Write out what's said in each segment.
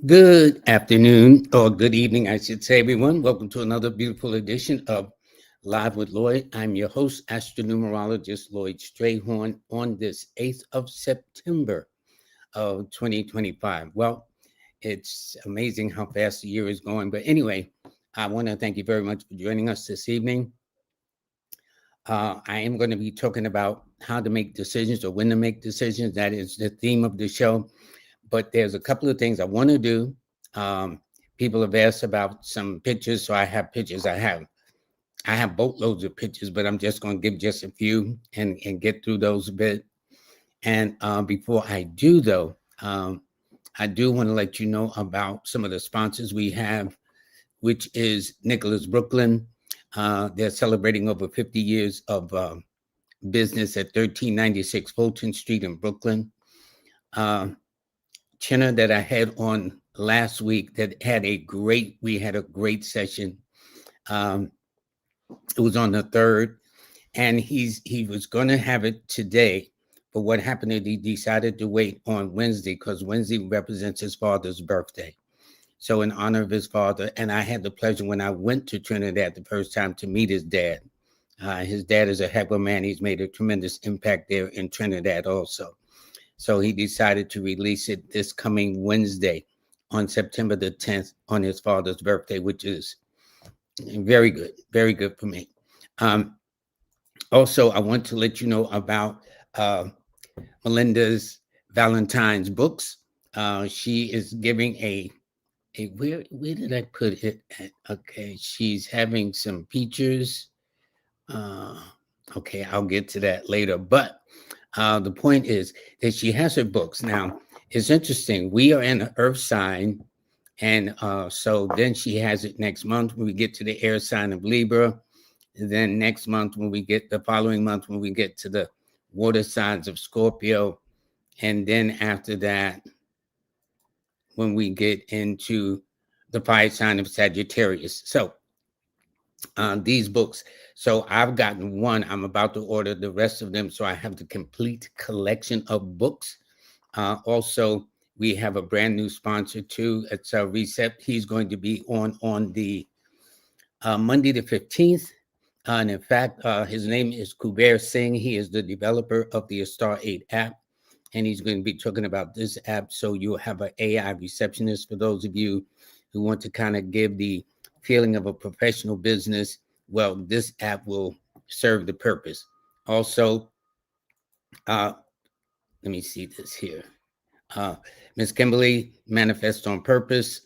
Good afternoon, or good evening, I should say, everyone. Welcome to another beautiful edition of Live with Lloyd. I'm your host, astronumerologist Lloyd Strayhorn, on this 8th of September of 2025. Well, it's amazing how fast the year is going. But anyway, I want to thank you very much for joining us this evening. I am going to be talking about how to make decisions or when to make decisions. That is the theme of the show. But there's a couple of things I want to do. Um, People have asked about some pictures, so I have pictures. I have boatloads of pictures, but I'm just going to give just a few and get through those a bit. And before I do, though, I do want to let you know about some of the sponsors we have, which is Nicholas Brooklyn. They're celebrating over 50 years of business at 1396 Fulton Street in Brooklyn. Chinna that I had on last week that we had a great session. Um, it was on the 3rd, and he was going to have it today, but what happened is he decided to wait on Wednesday because Wednesday represents his father's birthday. So in honor of his father, and I had the pleasure when I went to Trinidad the first time to meet his dad. His dad is a heck of a man. He's made a tremendous impact there in Trinidad also. So he decided to release it this coming Wednesday on September the 10th on his father's birthday, which is very good for me. Um, Also, I want to let you know about Melinda's Valentine's books. She is giving a where did I put it at? Okay, she's having some features. Uh, okay, I'll get to that later. But the point is that she has her books. Now, it's interesting. We are in the earth sign. And so then she has it next month when we get to the air sign of Libra. And then next month, when we get the following month, when we get to the water signs of Scorpio. And then after that, when we get into the fire sign of Sagittarius. So these books. So I've gotten one. I'm about to order the rest of them. So I have the complete collection of books. Also, we have a brand new sponsor too. It's Recept. He's going to be on the Monday the 15th. And in fact, his name is Kuber Singh. He is the developer of the Star 8 app. And he's going to be talking about this app. So you'll have an AI receptionist for those of you who want to kind of give the feeling of a professional business. Well, this app will serve the purpose. Also, let me see this here. Miss Kimberly, Manifest on Purpose.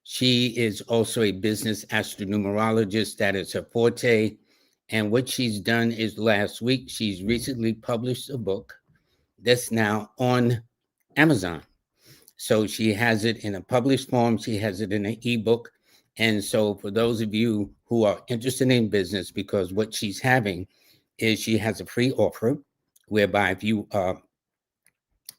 She is also a business astronumerologist. That is her forte. And what she's done is last week, she's recently published a book that's now on Amazon. So she has it in a published form. She has it in an ebook. And so for those of you who are interested in business, because what she's having is she has a free offer whereby if you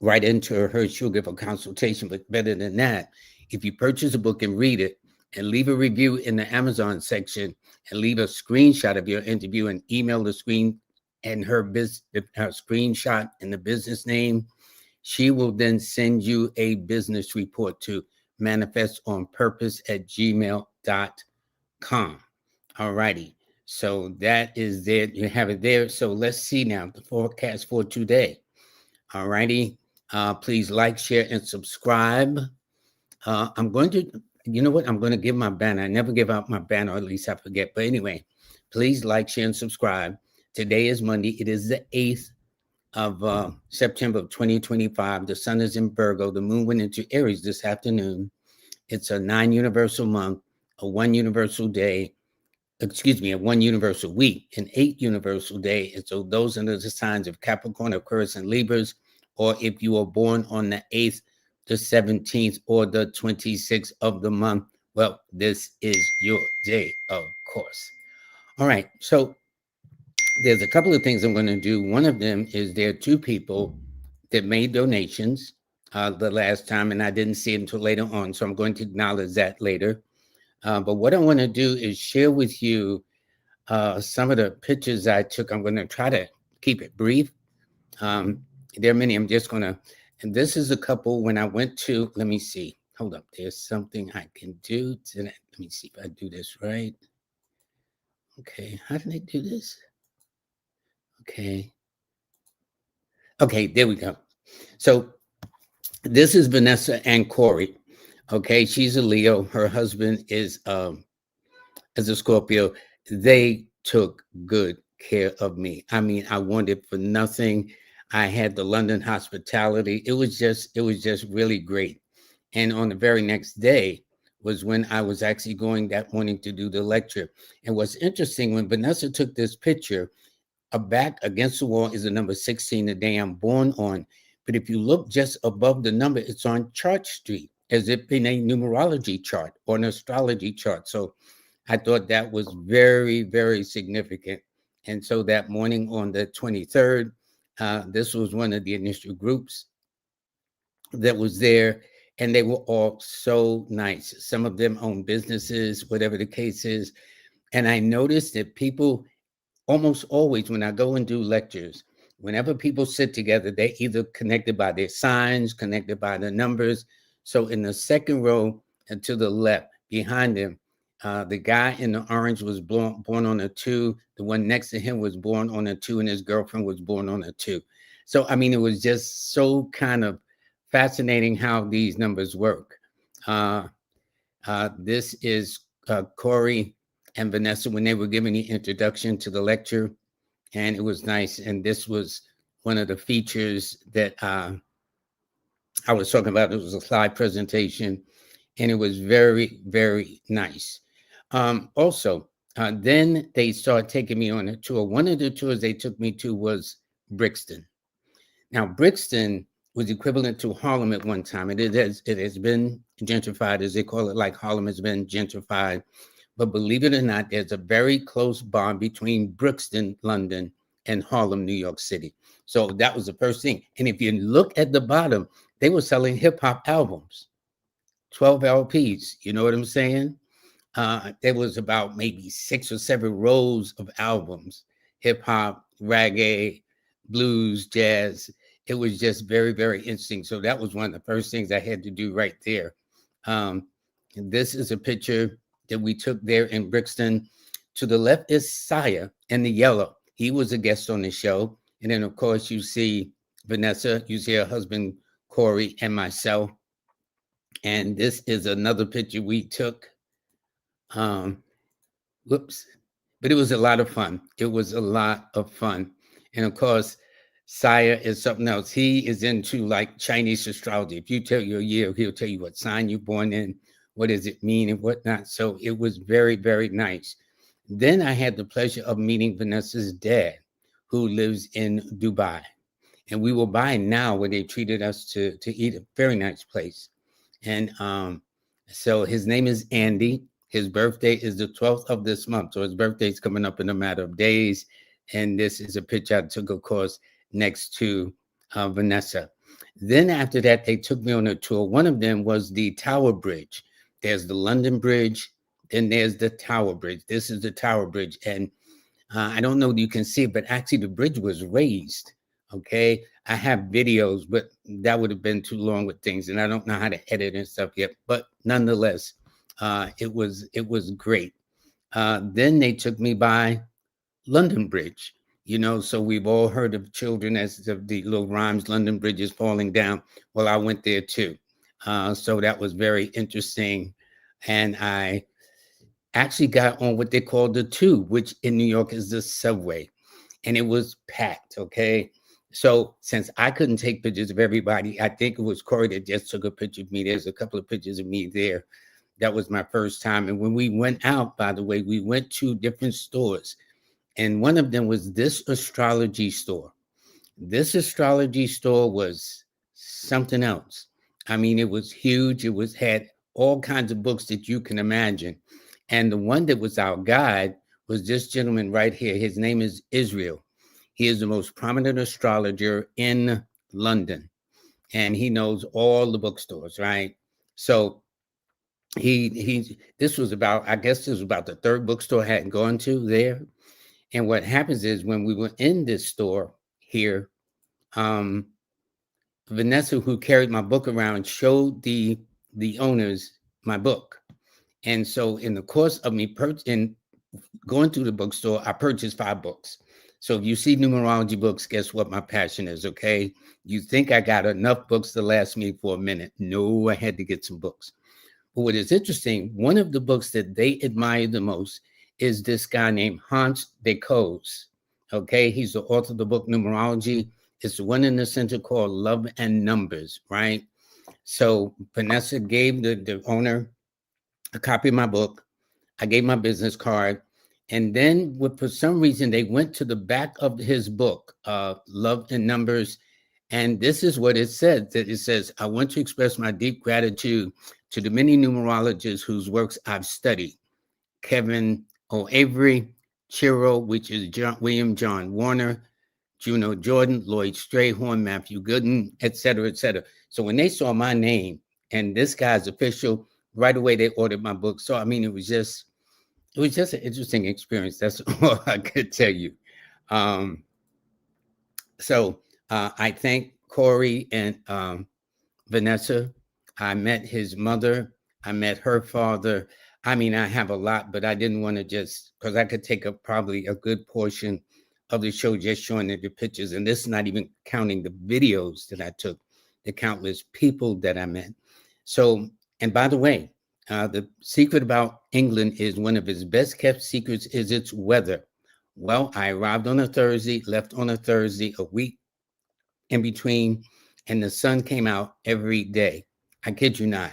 write into her, she'll give a consultation. But better than that, if you purchase a book and read it and leave a review in the Amazon section and leave a screenshot of your interview and email the screen and her screenshot and the business name, she will then send you a business report to manifestonpurpose@gmail.com. All righty. So that is there. You have it there. So let's see now the forecast for today. All righty. Please like, share, and subscribe. I'm going to, you know what? I'm going to give my banner. I never give out my banner, or at least I forget. But anyway, please like, share, and subscribe. Today is Monday. It is the 8th of September of 2025. The sun is in Virgo. The moon went into Aries this afternoon. It's a 9 universal month, a 1 universal day, a 1 universal week, an 8 universal day. And so those are the signs of Capricorn, Aquarius, and Libras. Or if you were born on the 8th, the 17th, or the 26th of the month, well, this is your day, of course. All right. So there's a couple of things I'm going to do. One of them is there are 2 people that made donations the last time, and I didn't see it until later on. So I'm going to acknowledge that later. But what I want to do is share with you some of the pictures I took. I'm going to try to keep it brief. There are many. I'm just going to, and this is a couple when I went to, let me see. hold up. There's something I can do to that. Let me see if I do this right. Okay, how did I do this? Okay. Okay, there we go. So this is Vanessa and Corey. Okay, she's a Leo. Her husband is a Scorpio. They took good care of me. I mean, I wanted for nothing. I had the London hospitality. It was just really great. And on the very next day was when I was actually going that morning to do the lecture. And what's interesting, when Vanessa took this picture, a back against the wall is the number 16, the day I'm born on. But if you look just above the number, it's on Chart Street, as if in a numerology chart or an astrology chart. So I thought that was very, very significant. And so that morning on the 23rd, this was one of the initial groups that was there, and they were all so nice. Some of them own businesses, whatever the case is. And I noticed that people almost always, when I go and do lectures, whenever people sit together, they either connected by their signs, connected by the numbers. So in the second row and to the left behind them, the guy in the orange was born on a 2. The one next to him was born on a 2, and his girlfriend was born on a 2. So, I mean, it was just so kind of fascinating how these numbers work. Uh, this is Corey and Vanessa when they were giving the introduction to the lecture, and it was nice. And this was one of the features that I was talking about. It was a slide presentation, and it was very, very nice. Also, then they started taking me on a tour. One of the tours they took me to was Brixton. Now, Brixton was equivalent to Harlem at one time. It has been gentrified, as they call it, like Harlem has been gentrified. But believe it or not, there's a very close bond between Brixton, London, and Harlem, New York City. So that was the first thing. And if you look at the bottom, they were selling hip hop albums, 12 LPs. You know what I'm saying? There was about maybe 6 or 7 rows of albums, hip hop, reggae, blues, jazz. It was just very, very interesting. So that was one of the first things I had to do right there. Um, and this is a picture that we took there in Brixton. To the left is Saya in the yellow. He was a guest on the show. And then, of course, you see Vanessa, you see her husband, Corey, and myself. And this is another picture we took. Um, Whoops. But it was a lot of fun. It was a lot of fun. And of course, Saya is something else. He is into like Chinese astrology. If you tell your year, he'll tell you what sign you're born in, what does it mean, and whatnot. So it was very, very nice. Then I had the pleasure of meeting Vanessa's dad, who lives in Dubai. And we were by now where they treated us to eat a very nice place. And so his name is Andy. His birthday is the 12th of this month. So his birthday is coming up in a matter of days. And this is a picture I took, of course, next to Vanessa. Then after that, they took me on a tour. One of them was the Tower Bridge. There's the London Bridge. Then there's the Tower Bridge. This is the Tower Bridge. And I don't know if you can see it, but actually the bridge was raised. Okay. I have videos, but that would have been too long with things. And I don't know how to edit and stuff yet. But nonetheless, it was great. Then they took me by London Bridge. So we've all heard of children as the little rhymes, London Bridge is falling down. Well, I went there too. So that was very interesting. And I actually got on what they call the tube, which in New York is the subway. And it was packed. Okay. So since I couldn't take pictures of everybody, I think it was Corey that just took a picture of me. There's a couple of pictures of me there. That was my first time. And when we went out, by the way, we went to different stores. And one of them was this astrology store. This astrology store was something else. I mean, it was huge. It was had all kinds of books that you can imagine. And the one that was our guide was this gentleman right here. His name is Israel. He is the most prominent astrologer in London, and he knows all the bookstores, right? So he this was about, I guess this was about the third bookstore I had gone to there. And what happens is when we were in this store here, um, Vanessa, who carried my book around, showed the the owners my book. And so in the course of me going through the bookstore, I purchased 5 books. So if you see numerology books, guess what my passion is, okay? You think I got enough books to last me for a minute. No, I had to get some books. But what is interesting, one of the books that they admire the most is this guy named Hans de Coes. Okay, he's the author of the book Numerology. It's the one in the center called Love and Numbers, right? So Vanessa gave the owner a copy of my book. I gave my business card. And then for some reason, they went to the back of his book, Love and Numbers. And this is what it said. That it says, I want to express my deep gratitude to the many numerologists whose works I've studied. Kevin O. Avery, Chiro, which is William John Warner, Juno Jordan, Lloyd Strayhorn, Matthew Gooden, et cetera, et cetera. So when they saw my name and this guy's official, right away they ordered my book. So I mean, it was just an interesting experience. That's all I could tell you. So I thank Corey and Vanessa. I met his mother. I met her father. I mean, I have a lot, but I didn't want to just, because I could take up probably a good portion of the show just showing the pictures. And this is not even counting the videos that I took, the countless people that I met. So, and by the way, the secret about England is one of its best kept secrets is its weather. Well, I arrived on a Thursday, left on a Thursday, a week in between, and the sun came out every day. I kid you not.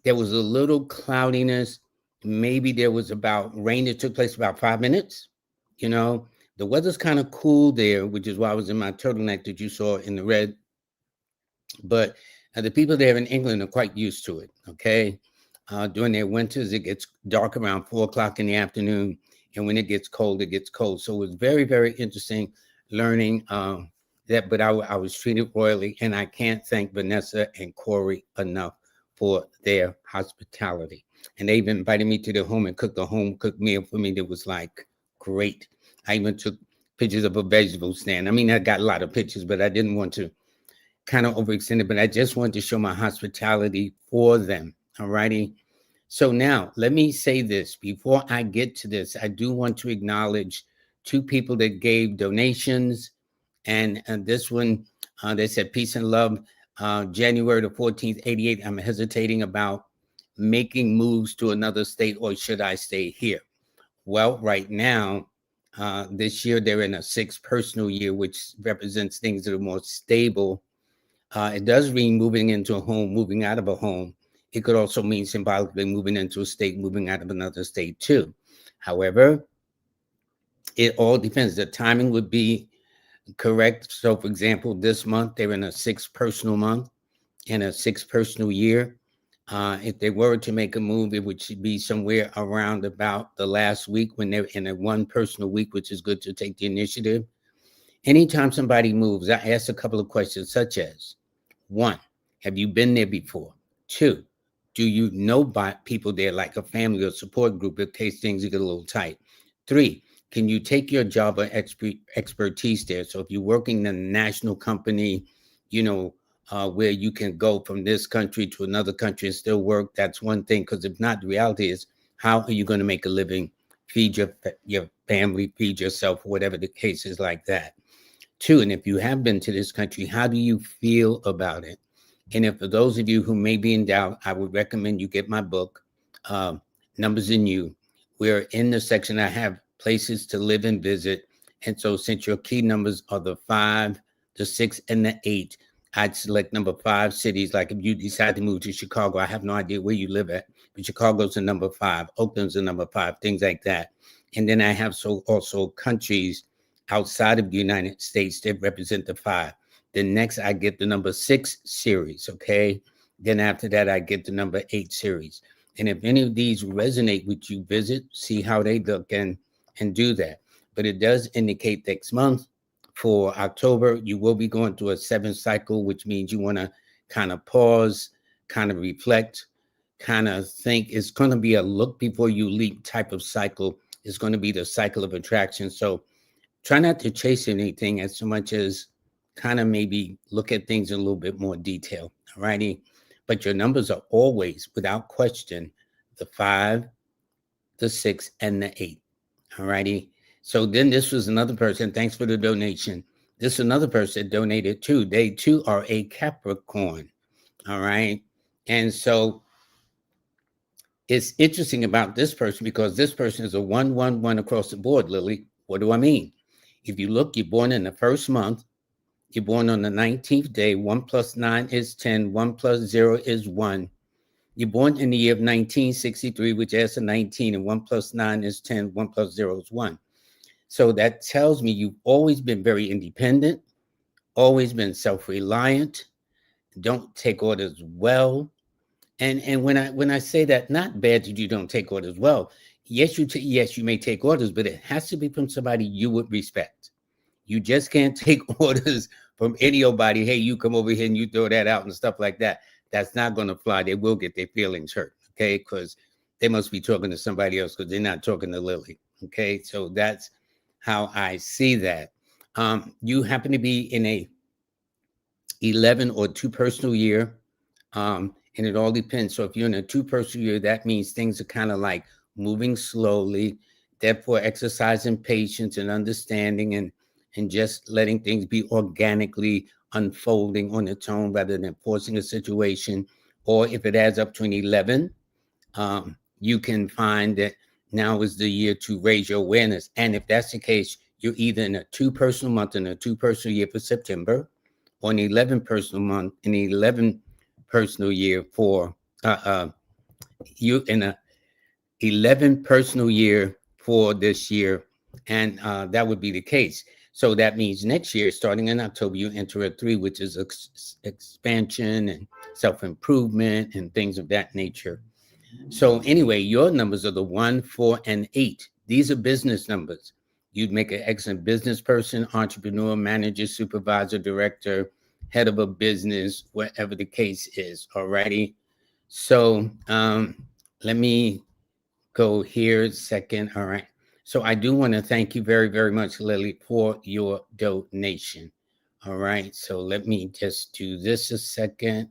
There was a little cloudiness. Maybe there was about rain that took place about 5 minutes. You know, the weather's kind of cool there, which is why I was in my turtleneck that you saw in the red. But the people there in England are quite used to it. Okay. During their winters, it gets dark around 4 o'clock in the afternoon. And when it gets cold, it gets cold. So it was very, very interesting learning that, but I was treated royally, and I can't thank Vanessa and Corey enough for their hospitality. And they even invited me to their home and cooked a home cooked meal for me that was like great. I even took pictures of a vegetable stand. I mean, I got a lot of pictures, but I didn't want to kind of overextend it, but I just wanted to show my hospitality for them. All righty. So now let me say this before I get to this. I do want to acknowledge 2 people that gave donations. And this one, they said, peace and love, January the 14th, 88. I'm hesitating about making moves to another state, or should I stay here? Well, right now, this year, they're in a 6th personal year, which represents things that are more stable. It does mean moving into a home, moving out of a home. It could also mean symbolically moving into a state, moving out of another state too. However, it all depends. The timing would be correct. So, for example, this month they're in a 6th personal month and a 6th personal year. If they were to make a move, it would be somewhere around about the last week when they're in a 1 personal week, which is good to take the initiative. Anytime somebody moves, I ask a couple of questions, such as 1, have you been there before? 2, do you know people there, like a family or support group, in case things get a little tight? 3, can you take your job or expertise there? So if you're working in a national company, you know, where you can go from this country to another country and still work, that's one thing. Because if not, the reality is, how are you going to make a living, feed your family, feed yourself, whatever the case is like that? 2, and if you have been to this country, how do you feel about it? And if for those of you who may be in doubt, I would recommend you get my book, Numbers in You. We're in the section I have places to live and visit. And so since your key numbers are the 5, the 6, and the 8, I'd select number 5 cities. Like if you decide to move to Chicago, I have no idea where you live at, but Chicago's the number 5, Oakland's the number 5, things like that. And then I have also countries outside of the United States that represent the 5. Then next I get the number 6 series, okay? Then after that, I get the number 8 series. And if any of these resonate with you, visit, see how they look, and do that. But it does indicate next month for October, you will be going through a 7th cycle, which means you want to kind of pause, kind of reflect, kind of think. It's going to be a look before you leap type of cycle. It's going to be the cycle of attraction. So try not to chase anything as so much as kind of maybe look at things in a little bit more detail. All righty. but your numbers are always, without question, the 5, the 6, and the 8. All righty. So then this was another person. Thanks for the donation. This is another person donated too. They too are a Capricorn. All right. And so it's interesting about this person because this person is a 111 across the board, Lily. What do I mean? If you look, you're born in the first month. You're born on the 19th day. 1 plus 9 is 10. 1 plus 0 is 1. You're born in the year of 1963, which adds a 19, and 1 plus 9 is 10. 1 plus 0 is 1. So that tells me you've always been very independent, always been self-reliant, don't take orders well. And when I say that, not bad that you don't take orders well. Yes, you may take orders, but it has to be from somebody you would respect. You just can't take orders from anybody. Hey, you come over here and you throw that out and stuff like that. That's not going to fly. They will get their feelings hurt, okay? Because they must be talking to somebody else because they're not talking to Lily, okay? So that's how I see that. You happen to be in a 11 or 2 personal year, and it all depends. So if you're in a 2 personal year, that means things are kind of like moving slowly, therefore exercising patience and understanding and just letting things be organically unfolding on its own rather than forcing a situation. Or if it adds up to an 11, you can find that now is the year to raise your awareness. And if that's the case, you're either in a 2 personal month and a 2 personal year for September, or an 11 personal month and 11 personal year for you in a 11 personal year for this year. And that would be the case. So that means next year, starting in October, you enter a 3, which is expansion and self-improvement and things of that nature. So anyway, your numbers are the 1, 4, and 8. These are business numbers. You'd make an excellent business person, entrepreneur, manager, supervisor, director, head of a business, whatever the case is. All righty. So let me go here a second. All right. So I do want to thank you very, very much, Lily, for your donation. All right. So let me just do this a second.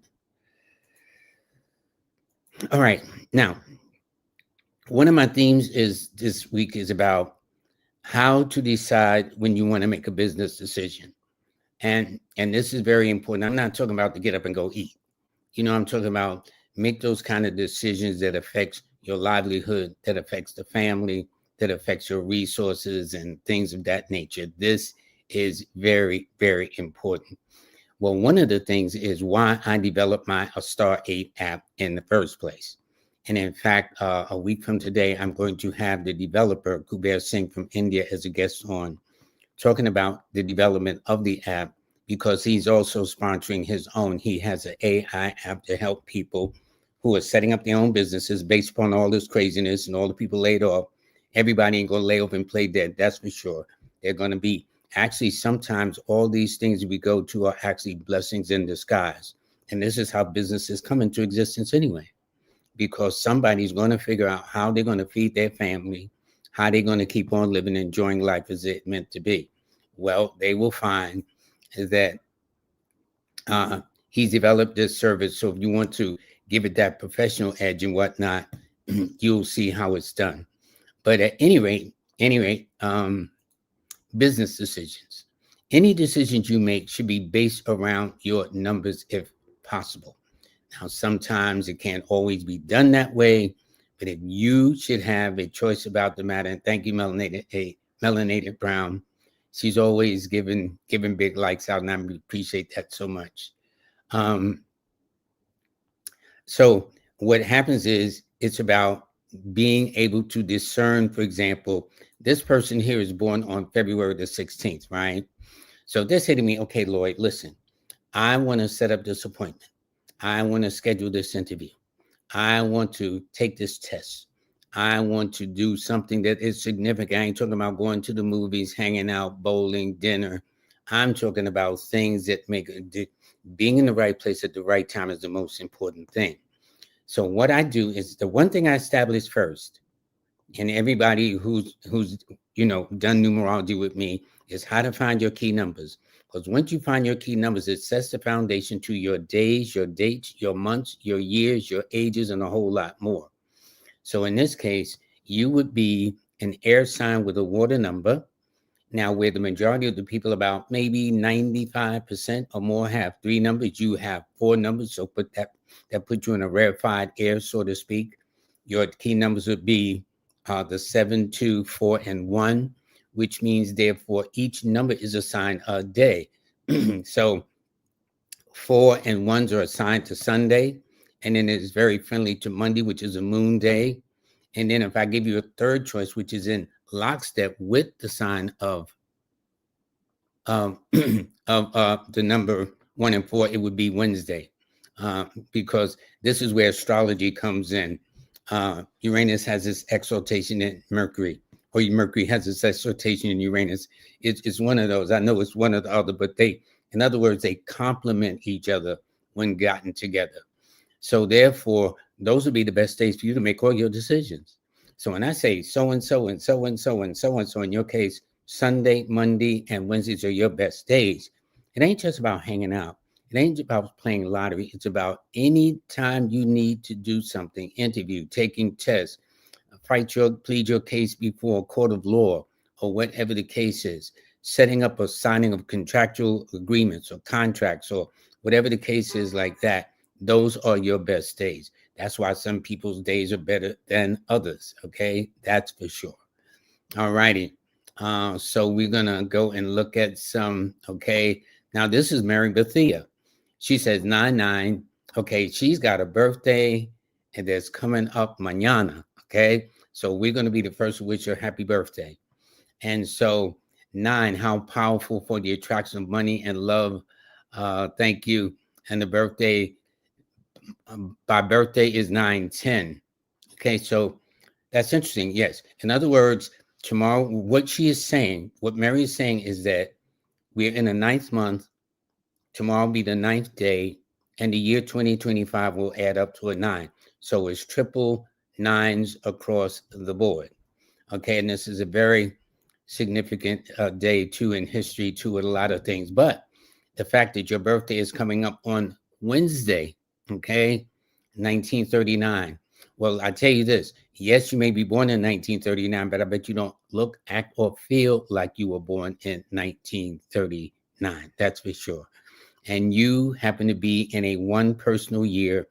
All right. Now, one of my themes is this week is about how to decide when you want to make a business decision. And this is very important. I'm not talking about to get up and go eat. I'm talking about make those kind of decisions that affects your livelihood, that affects the family, that affects your resources and things of that nature. This is very, very important. Well, one of the things is why I developed my Star 8 app in the first place. And in fact, a week from today, I'm going to have the developer, Kuber Singh from India, as a guest on, talking about the development of the app, because he's also sponsoring his own. He has an AI app to help people who are setting up their own businesses based upon all this craziness and all the people laid off. Everybody ain't going to lay off and play dead, that's for sure. They're going to be actually, sometimes all these things we go to are actually blessings in disguise. And this is how businesses come into existence anyway, because somebody's going to figure out how they're going to feed their family, how they're going to keep on living, enjoying life as it meant to be. Well, they will find that he's developed this service. So if you want to give it that professional edge and whatnot, you'll see how it's done. But at any rate, business decisions. Any decisions you make should be based around your numbers if possible. Now, sometimes it can't always be done that way, but if you should have a choice about the matter, and thank you, Melanated Brown. She's always giving big likes out, and I appreciate that so much. So what happens is it's about being able to discern. For example, this person here is born on February the 16th, right? So they're saying to me, okay, Lloyd, listen, I want to set up this appointment. I want to schedule this interview. I want to take this test. I want to do something that is significant. I ain't talking about going to the movies, hanging out, bowling, dinner. I'm talking about things that make being in the right place at the right time is the most important thing. So what I do is the one thing I establish first, and everybody who's done numerology with me, is how to find your key numbers. Because once you find your key numbers, it sets the foundation to your days, your dates, your months, your years, your ages, and a whole lot more. So in this case, you would be an air sign with a water number. Now, where the majority of the people, about maybe 95% or more, have three numbers, you have four numbers. So that puts you in a rarefied air, so to speak. Your key numbers would be the 7, 2, 4, and 1, which means therefore each number is assigned a day. So 4 and 1s are assigned to Sunday, and then it's very friendly to Monday, which is a moon day. And then if I give you a third choice, which is in lockstep with the sign of um, the number 1 and 4, it would be Wednesday, because this is where astrology comes in. Uranus has its exaltation in Mercury, or Mercury has its exaltation in Uranus. It's one of those. I know it's one or the other, but in other words, they complement each other when gotten together. So therefore, those would be the best days for you to make all your decisions. So when I say so and so and so and so and so and so, in your case, Sunday, Monday, and Wednesdays are your best days, it ain't just about hanging out. It ain't about playing lottery. It's about any time you need to do something, interview, taking tests, plead your case before a court of law, or whatever the case is, setting up or signing of contractual agreements or contracts, or whatever the case is like that. Those are your best days. That's why some people's days are better than others. Okay, that's for sure. All righty. So we're gonna go and look at some. Okay, now this is Mary Bethia. She says 99. Okay, she's got a birthday, and that's coming up mañana. Okay, so we're gonna be the first to wish her happy birthday. And so 9, how powerful for the attraction of money and love. Thank you. And the birthday by birthday is 9/10. Okay, so that's interesting. Yes. In other words, tomorrow, what she is saying, what Mary is saying is that we're in the 9th month. Tomorrow will be the 9th day, and the year 2025 will add up to a 9. So it's triple nines across the board. Okay, and this is a very significant day too in history too, with a lot of things. But the fact that your birthday is coming up on Wednesday, okay, 1939. Well, I tell you this, yes, you may be born in 1939, but I bet you don't look, act, or feel like you were born in 1939. That's for sure. And you happen to be in a one personal year,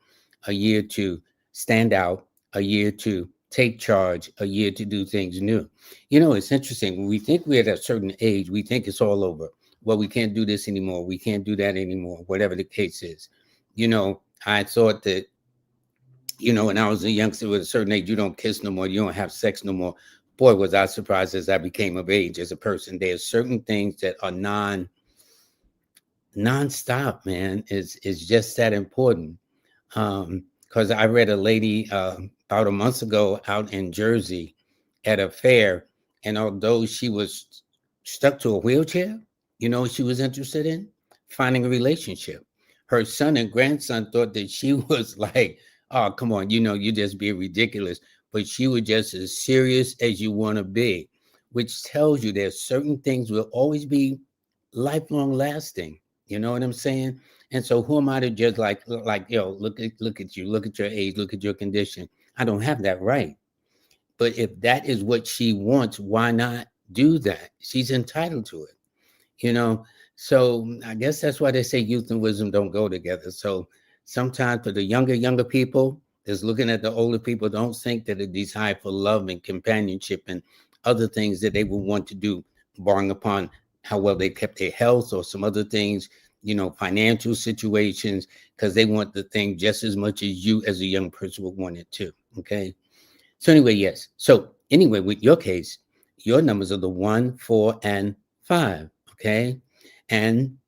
a year to stand out, a year to take charge, a year to do things new. You know, it's interesting. When we think we're at a certain age, we think it's all over. Well, we can't do this anymore. We can't do that anymore, whatever the case is. You know, I thought that, when I was a youngster with a certain age, you don't kiss no more, you don't have sex no more. Boy, was I surprised as I became of age as a person. There's certain things that are nonstop, man. Is just that important. Because I read a lady about a month ago out in Jersey at a fair, and although she was stuck to a wheelchair, she was interested in finding a relationship. Her son and grandson thought that she was like, oh, come on, you just being ridiculous. But she was just as serious as you want to be, which tells you there's certain things will always be lifelong lasting. You know what I'm saying? And so who am I to judge look at you, look at your age, look at your condition. I don't have that right. But if that is what she wants, why not do that? She's entitled to it, you know? So I guess that's why they say youth and wisdom don't go together. So sometimes for the younger people that's looking at the older people, don't think that a desire for love and companionship and other things that they will want to do, barring upon how well they kept their health or some other things, financial situations, because they want the thing just as much as you as a young person would want it too. Okay. So anyway, yes. So anyway, with your case, your numbers are the 1, 4, and 5. Okay. And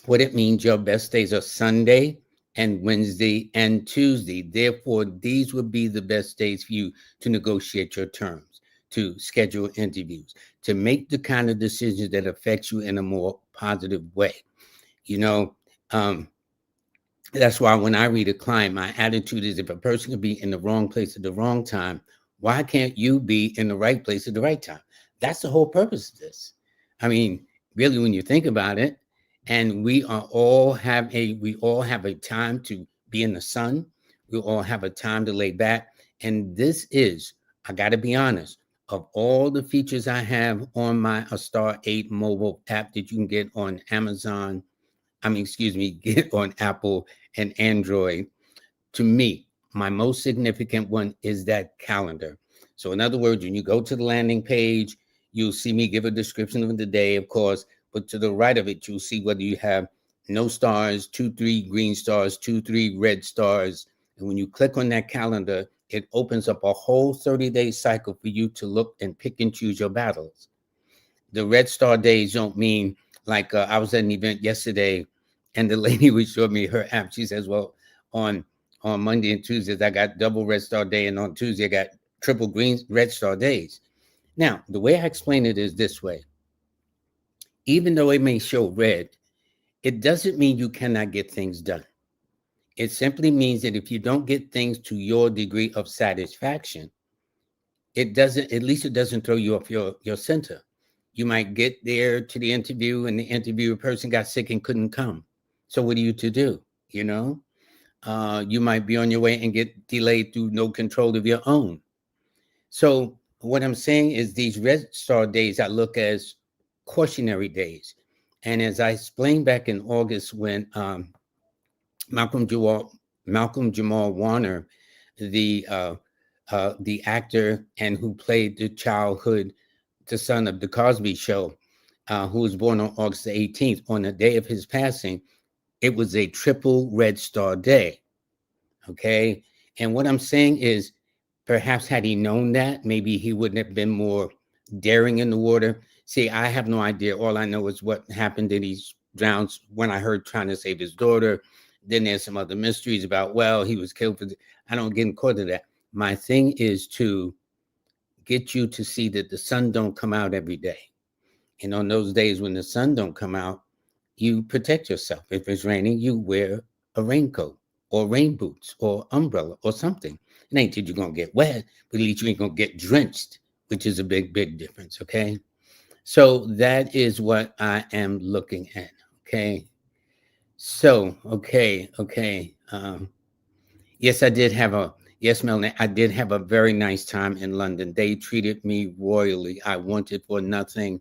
what it means, your best days are Sunday and Wednesday and Tuesday. Therefore, these would be the best days for you to negotiate your terms, to schedule interviews, to make the kind of decisions that affect you in a more positive way. That's why when I read a client, my attitude is if a person can be in the wrong place at the wrong time, why can't you be in the right place at the right time? That's the whole purpose of this. I mean, really, when you think about it, And we all have a time to be in the sun. We all have a time to lay back. And this is, I got to be honest, of all the features I have on my A Star 8 mobile app that you can get on Amazon, excuse me, get on Apple and Android, to me, my most significant one is that calendar. So, in other words, when you go to the landing page, you'll see me give a description of the day, of course, but to the right of it, you'll see whether you have no stars, 2, 3 green stars, 2, 3 red stars. And when you click on that calendar, it opens up a whole 30-day cycle for you to look and pick and choose your battles. The red star days don't mean like I was at an event yesterday and the lady was showing me her app. She says, well, on Monday and Tuesdays, I got double red star day, and on Tuesday, I got triple green red star days. Now, the way I explain it is this way. Even though it may show red, it doesn't mean you cannot get things done. It simply means that if you don't get things to your degree of satisfaction, it doesn't, at least it doesn't throw you off your center. You might get there to the interview and the interviewer person got sick and couldn't come. So what are you to do? You know, you might be on your way and get delayed through no control of your own. So what I'm saying is these red star days I look as cautionary days. And as I explained back in August when Malcolm Jamal Warner, the actor and who played the son of the Cosby Show, who was born on August the 18th, on the day of his passing, it was a triple red star day. Okay. And what I'm saying is, perhaps had he known that, maybe he wouldn't have been more daring in the water. See, I have no idea. All I know is what happened, that he drowned when I heard trying to save his daughter. Then there's some other mysteries about, well, he was killed I don't get caught in that. My thing is to get you to see that the sun don't come out every day. And on those days when the sun don't come out, you protect yourself. If it's raining, you wear a raincoat or rain boots or umbrella or something. It ain't that you're going to get wet, but at least you ain't going to get drenched, which is a big, big difference. Okay. So that is what I am looking at. Okay. So, okay. Yes, I did have yes, Melanie, I did have a very nice time in London. They treated me royally. I wanted for nothing.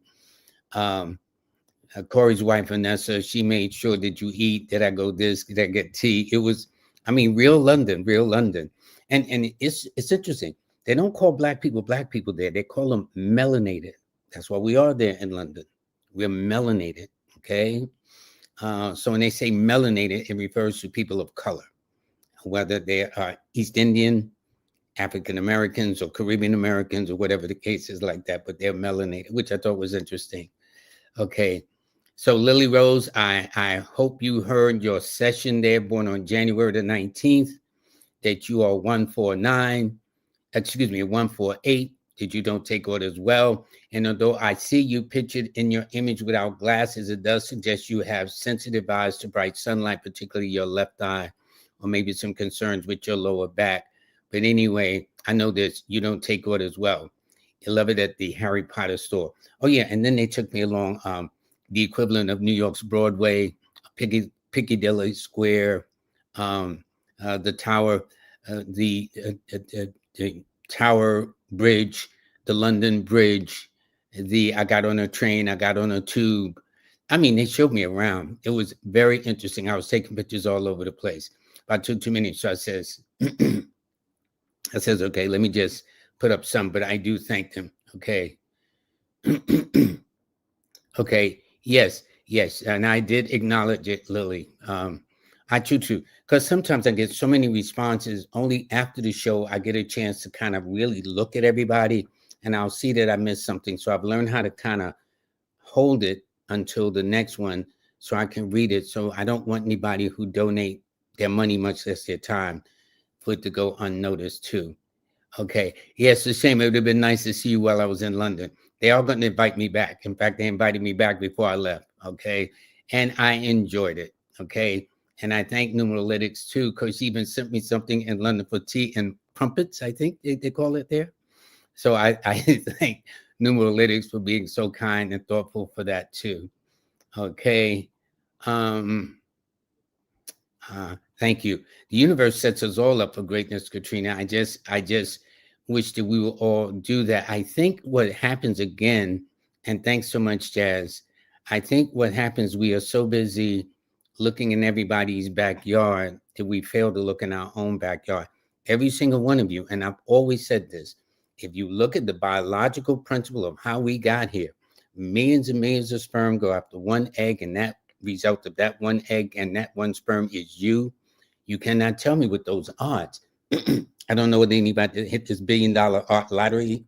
Corey's wife, Vanessa, she made sure that you eat, that I go this, that I get tea. It was, real London, real London. And it's interesting. They don't call black people there. They call them melanated. That's why we are there in London. We're melanated. Okay. So when they say melanated, it refers to people of color, whether they are East Indian, African Americans, or Caribbean Americans, or whatever the case is like that, but they're melanated, which I thought was interesting. Okay. So Lily Rose, I hope you heard your session there, born on January the 19th, that you are 149, 148, that you don't take orders well. And although I see you pictured in your image without glasses, it does suggest you have sensitive eyes to bright sunlight, particularly your left eye, or maybe some concerns with your lower back. But anyway, I know this, you don't take orders well. You love it at the Harry Potter store. Oh yeah, and then they took me along the equivalent of New York's Broadway, Piccadilly Square, the Tower, the Tower Bridge, the London Bridge. I got on a train, I got on a tube. They showed me around. It was very interesting. I was taking pictures all over the place. I took too many, so I says, okay, let me just put up some, but I do thank them. Okay. Okay. Yes. And I did acknowledge it, Lily. I too, because sometimes I get so many responses. Only after the show, I get a chance to kind of really look at everybody, and I'll see that I missed something. So I've learned how to kind of hold it until the next one so I can read it. So I don't want anybody who donate their money, much less their time, for it to go unnoticed too. Okay. Yeah, it's a shame. It would have been nice to see you while I was in London. They are going to invite me back. In fact, they invited me back before I left. Okay. And I enjoyed it. Okay. And I thank Numerologics too, because she even sent me something in London for tea and crumpets, I think they call it there. So I thank Numerologics for being so kind and thoughtful for that too. Okay. Um, Thank you. The universe sets us all up for greatness, Katrina. I just wish that we will all do that. I think what happens again, and thanks so much, Jazz. I think what happens, we are so busy looking in everybody's backyard that we fail to look in our own backyard. Every single one of you, and I've always said this, if you look at the biological principle of how we got here, millions and millions of sperm go after one egg, and that result of that one egg and that one sperm is you. You cannot tell me with those odds. I don't know what anybody hit this $1 billion lottery.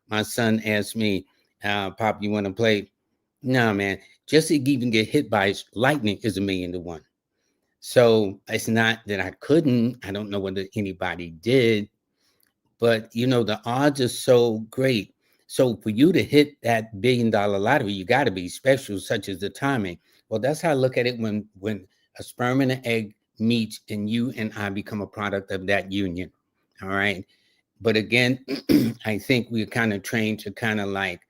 My son asked me, Pop, you want to play? No, man. Just to even get hit by lightning is 1,000,000 to 1. So it's not that I couldn't. I don't know whether anybody did, but the odds are so great. So for you to hit that $1 billion lottery, you got to be special, such as the timing. Well, that's how I look at it when a sperm and an egg meets and you and I become a product of that union. All right. But again, I think we're kind of trained to kind of like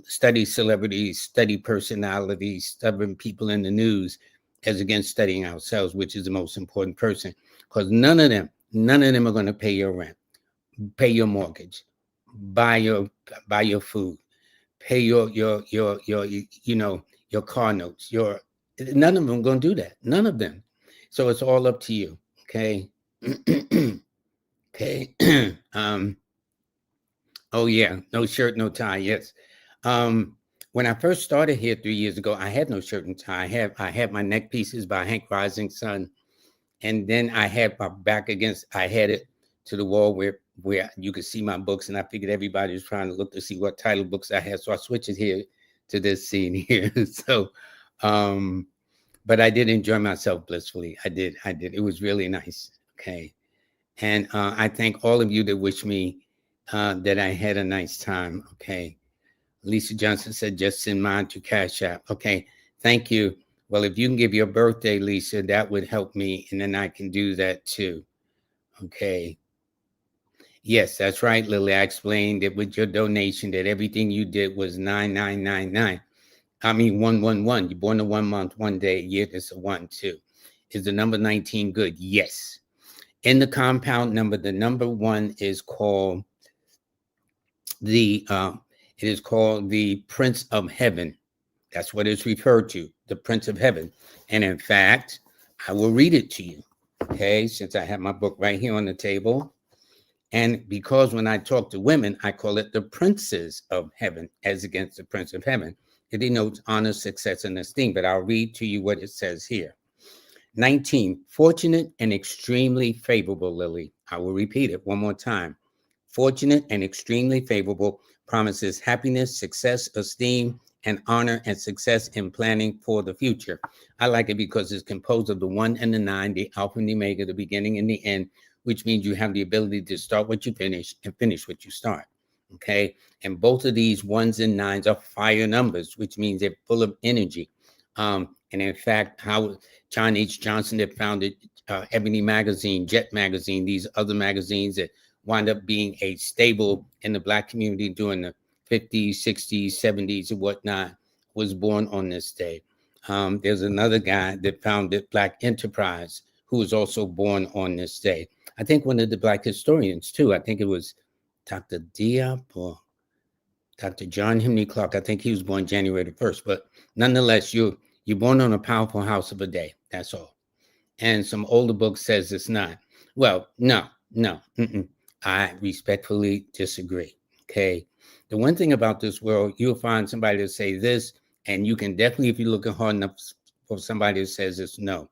study celebrities, study personalities, studying people in the news as against studying ourselves, which is the most important person. Because none of them are going to pay your rent, pay your mortgage, buy your food, pay your car notes. None of them going to do that. None of them. So it's all up to you. Okay. Okay. Oh yeah, no shirt, no tie. Yes. When I first started here 3 years ago, I had no shirt and tie. I had my neck pieces by Hank Rising Sun, and then I had my back against. I had it to the wall where you could see my books, and I figured everybody was trying to look to see what title books I had, so I switched it here to this scene here. So, um, but I did enjoy myself blissfully. I did. I did. It was really nice. Okay. And I thank all of you that wish me that I had a nice time. Okay. Lisa Johnson said, just send mine to Cash App. Okay. Thank you. Well, if you can give your birthday, Lisa, that would help me. And then I can do that too. Okay. Yes, that's right, Lily. I explained that with your donation that everything you did was 9999. I mean 111. You're born in 1 month, 1 day, year. It's a 1 2. Is the number 19 good? Yes. In the compound number, the number 1 is called the Prince of Heaven. That's what it's referred to, the Prince of Heaven. And in fact, I will read it to you. Okay, since I have my book right here on the table. And because when I talk to women, I call it the Princes of Heaven as against the Prince of Heaven. It denotes honor, success, and esteem. But I'll read to you what it says here. 19, fortunate and extremely favorable, Lily. I will repeat it one more time. Fortunate and extremely favorable promises happiness, success, esteem, and honor and success in planning for the future. I like it because it's composed of the 1 and the 9, the alpha and the omega, the beginning and the end, which means you have the ability to start what you finish and finish what you start. Okay. And both of these 1s and 9s are fire numbers, which means they're full of energy. And in fact, how John H. Johnson that founded Ebony Magazine, Jet Magazine, these other magazines that wound up being a staple in the Black community during the 50s, 60s, 70s, and whatnot, was born on this day. There's another guy that founded Black Enterprise who was also born on this day. I think one of the Black historians, too. I think it was Dr. Diop or Dr. John Henry Clark. I think he was born January the 1st. But nonetheless, you're born on a powerful house of a day. That's all. And some older book says it's not. Well, no. I respectfully disagree. Okay. The one thing about this world, you'll find somebody to say this, and you can definitely, if you're looking hard enough for somebody that says it's no.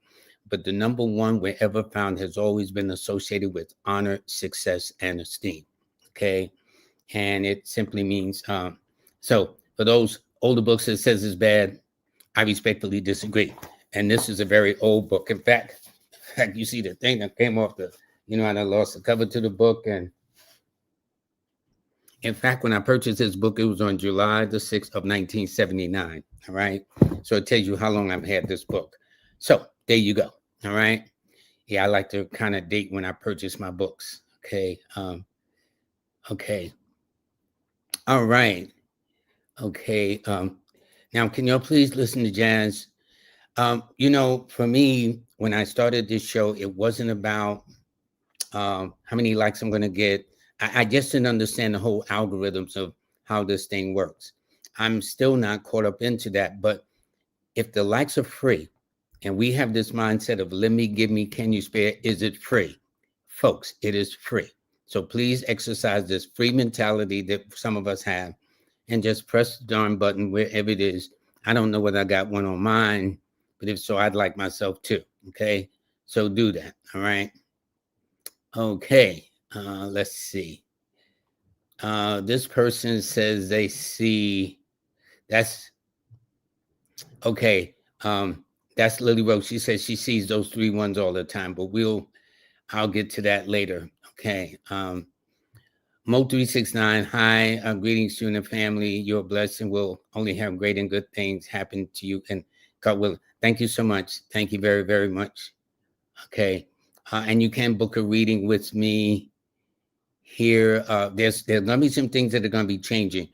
But the number 1 wherever found has always been associated with honor, success, and esteem. Okay. And it simply means, so for those older books that says it's bad, I respectfully disagree. And this is a very old book. In fact, you see the thing that came off and I lost the cover to the book. And in fact, when I purchased this book, it was on July the 6th of 1979. All right. So it tells you how long I've had this book. So there you go. All right. Yeah, I like to kind of date when I purchase my books. Okay. Okay. All right. Okay. Now, can y'all please listen to Jazz? For me, when I started this show, it wasn't about how many likes I'm going to get. I just didn't understand the whole algorithms of how this thing works. I'm still not caught up into that. But if the likes are free, and we have this mindset of let me, give me, can you spare? Is it free? Folks, it is free. So please exercise this free mentality that some of us have and just press the darn button wherever it is. I don't know whether I got one on mine, but if so, I'd like myself too. Okay. So do that. All right. Okay. Let's see. This person says they see that's okay. That's Lily Rose. She says she sees those 3 ones all the time, but I'll get to that later. Okay. Mo369, hi, greetings to you and the family. Your blessing will only have great and good things happen to you. And God will. Thank you so much. Thank you very, very much. Okay. And you can book a reading with me here. There's going to be some things that are going to be changing.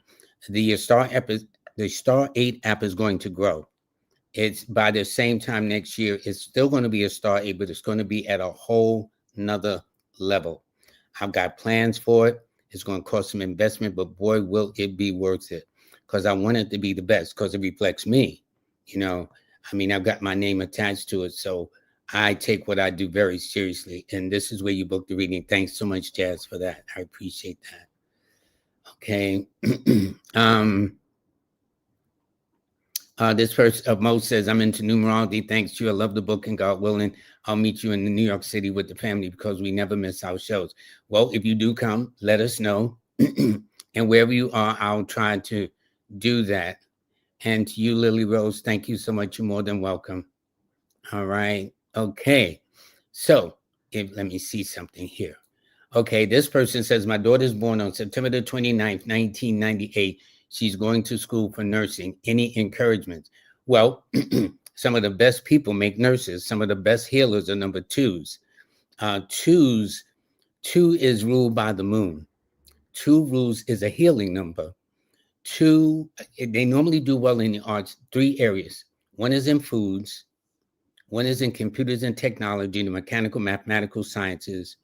The Star 8 app is going to grow. It's by the same time next year, it's still going to be a Star 8, but it's going to be at a whole nother level. I've got plans for it. It's going to cost some investment, but boy, will it be worth it, because I want it to be the best, because it reflects me. I've got my name attached to it. So I take what I do very seriously. And this is where you book the reading. Thanks so much, Jazz, for that. I appreciate that. Okay. This person, Mo says, I'm into numerology. Thanks to you. I love the book, and God willing, I'll meet you in New York City with the family, because we never miss our shows. Well, if you do come, let us know. And wherever you are, I'll try to do that. And to you, Lily Rose, thank you so much. You're more than welcome. All right. Okay. So let me see something here. Okay. This person says, my daughter's born on September the 29th, 1998. She's going to school for nursing. Any encouragement? Well, some of the best people make nurses. Some of the best healers are number 2s. 2 is ruled by the moon. 2 rules is a healing number. 2, they normally do well in the arts. 3 areas. 1 is in foods. 1 is in computers and technology, the mechanical, mathematical sciences.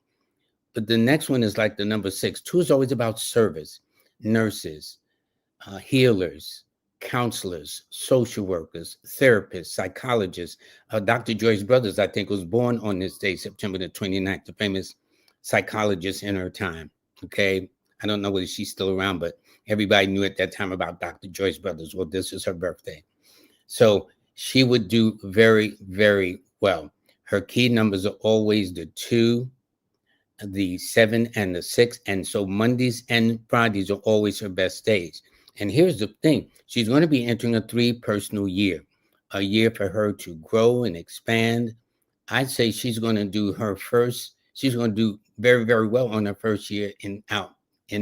But the next one is like the number 6. 2 is always about service, nurses, healers, counselors, social workers, therapists, psychologists. Dr. Joyce Brothers, I think, was born on this day, September the 29th, the famous psychologist in her time. Okay. I don't know whether she's still around, but everybody knew at that time about Dr. Joyce Brothers. Well, this is her birthday. So she would do very, very well. Her key numbers are always the 2, the 7, and the 6. And so Mondays and Fridays are always her best days. And here's the thing. She's going to be entering a 3 personal year, a year for her to grow and expand. I'd say she's going to do very, very well on her first year in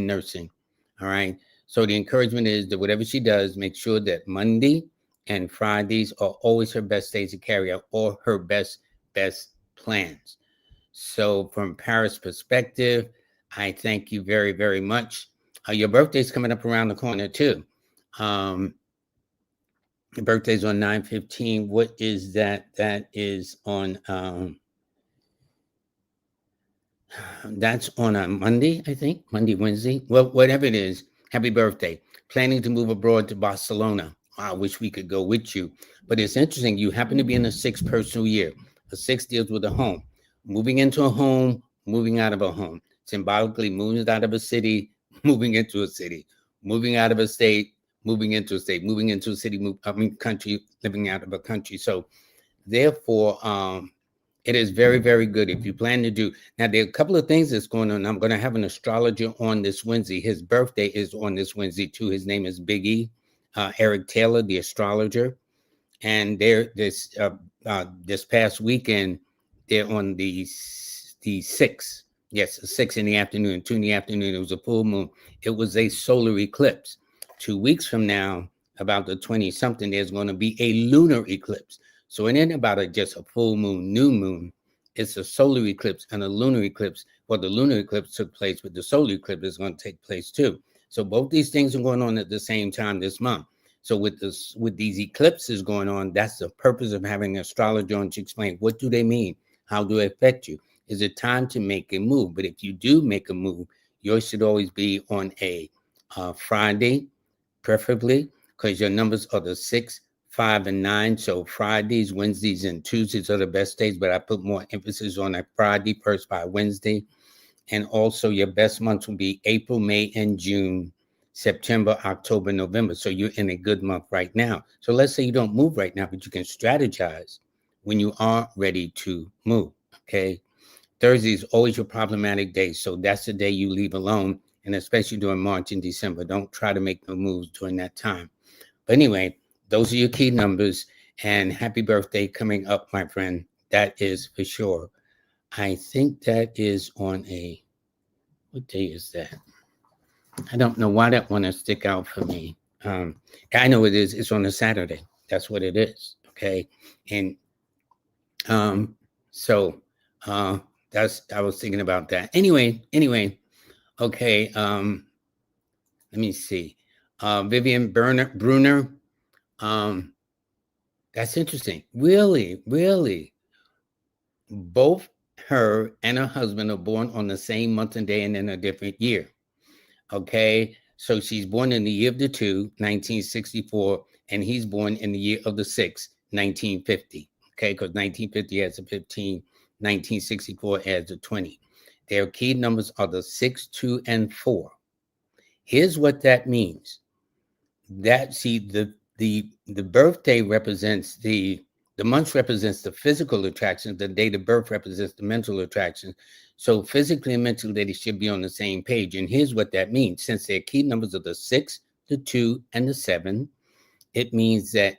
nursing. All right. So the encouragement is that whatever she does, make sure that Monday and Fridays are always her best days to carry out, or her best plans. So from Paris' perspective, I thank you very, very much. Your birthday's coming up around the corner too. Your birthday's on 9/15. What is that? That is on that's on a Monday, I think. Monday, Wednesday. Well, whatever it is, happy birthday. Planning to move abroad to Barcelona. I wish we could go with you. But it's interesting. You happen to be in a 6 personal year. A 6 deals with a home. Moving into a home, moving out of a home. Symbolically, moving out of a city, moving into a city. Moving out of a state, moving into a state. Moving into a city, country, living out of a country. So therefore, it is very, very good if you plan to do. Now, there are a couple of things that's going on. I'm going to have an astrologer on this Wednesday. His birthday is on this Wednesday, too. His name is Big E, Eric Taylor, the astrologer. And this past weekend, they're on the 6th. Yes, 6 in the afternoon, 2 in the afternoon. It was a full moon. It was a solar eclipse. 2 weeks from now, about the 20-something, there's going to be a lunar eclipse. So it ain't about just a full moon, new moon. It's a solar eclipse and a lunar eclipse. Well, the lunar eclipse took place, but the solar eclipse is going to take place too. So both these things are going on at the same time this month. So with these eclipses going on, that's the purpose of having an astrologer on to explain what do they mean, how do they affect you. Is it time to make a move? But if you do make a move, yours should always be on a Friday, preferably, because your numbers are the 6, 5, and 9. So Fridays, Wednesdays, and Tuesdays are the best days, but I put more emphasis on a Friday, first by Wednesday. And also your best months will be April, May, and June, September, October, November. So you're in a good month right now. So let's say you don't move right now, but you can strategize when you are ready to move, okay? Thursday is always your problematic day. So that's the day you leave alone, and especially during March and December. Don't try to make no moves during that time. But anyway, those are your key numbers, and happy birthday coming up, my friend. That is for sure. I think that is on a, what day is that? I don't know why that one to stick out for me. I know it is. It's on a Saturday. That's what it is. Okay. And um, so that's, I was thinking about that. Anyway, okay. Let me see. Vivian Bruner. Um, that's interesting. Really. Both her and her husband are born on the same month and day and in a different year. Okay. So she's born in the year of the two, 1964, and he's born in the year of the six, 1950. Okay. Because 1950 adds a 15, 1964 adds a 20. Their key numbers are the 6, 2, and 4. Here's what that means. That, see, the birthday represents the month represents the physical attraction. The date of birth represents the mental attraction. So physically and mentally, they should be on the same page. And here's what that means. Since their key numbers are the 6, the 2, and the 7, it means that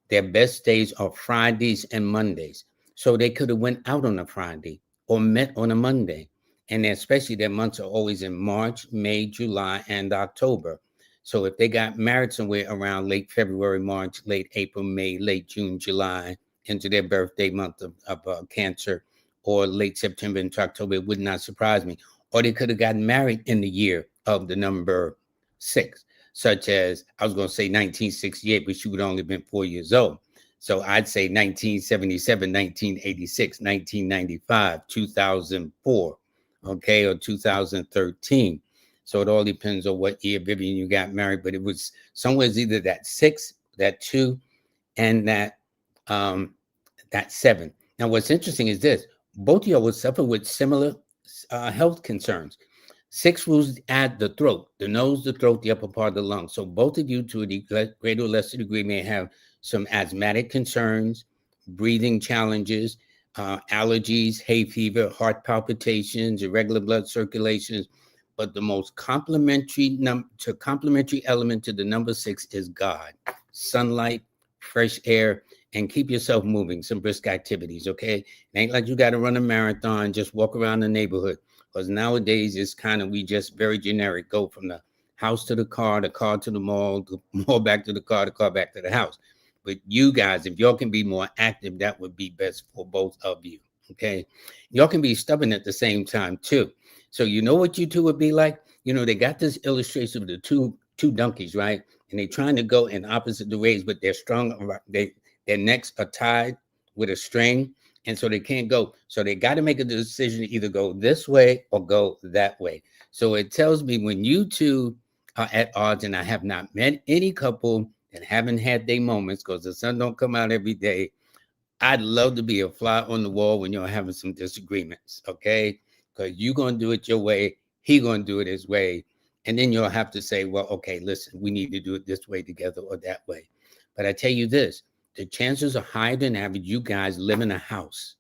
their best days are Fridays and Mondays. So they could have went out on a Friday or met on a Monday. And especially their months are always in March, May, July, and October. So if they got married somewhere around late February, March, late April, May, late June, July, into their birthday month of Cancer, or late September into October, it would not surprise me. Or they could have gotten married in the year of the number 6, such as, I was going to say 1968, but she would only have been 4 years old. So I'd say 1977, 1986, 1995, 2004, okay, or 2013. So it all depends on what year, Vivian, you got married, but it was somewhere either that 6, that 2, and that 7. Now, what's interesting is this: both of y'all would suffer with similar health concerns. 6 rules at the throat, the nose, the throat, the upper part of the lungs. So both of you, to a greater or lesser degree, may have some asthmatic concerns, breathing challenges, allergies, hay fever, heart palpitations, irregular blood circulations. But the most complementary element to the number 6 is God, sunlight, fresh air, and keep yourself moving, some brisk activities, okay? It ain't like you got to run a marathon, just walk around the neighborhood. Because nowadays it's kind of, we just very generic, go from the house to the car to the mall back to the car back to the house. But you guys, if y'all can be more active, that would be best for both of you, okay? Y'all can be stubborn at the same time too. So you know what you two would be like? You know, they got this illustration of the two donkeys, right? And they're trying to go in opposite directions, but they're strung, their necks are tied with a string, and so they can't go. So they got to make a decision to either go this way or go that way. So it tells me when you two are at odds, and I have not met any couple that haven't had their moments, because the sun don't come out every day. I'd love to be a fly on the wall when you're having some disagreements, okay? Because you're going to do it your way, he going to do it his way, and then you'll have to say, well, okay, listen, we need to do it this way together or that way. But I tell you this, the chances are higher than average you guys live in a house,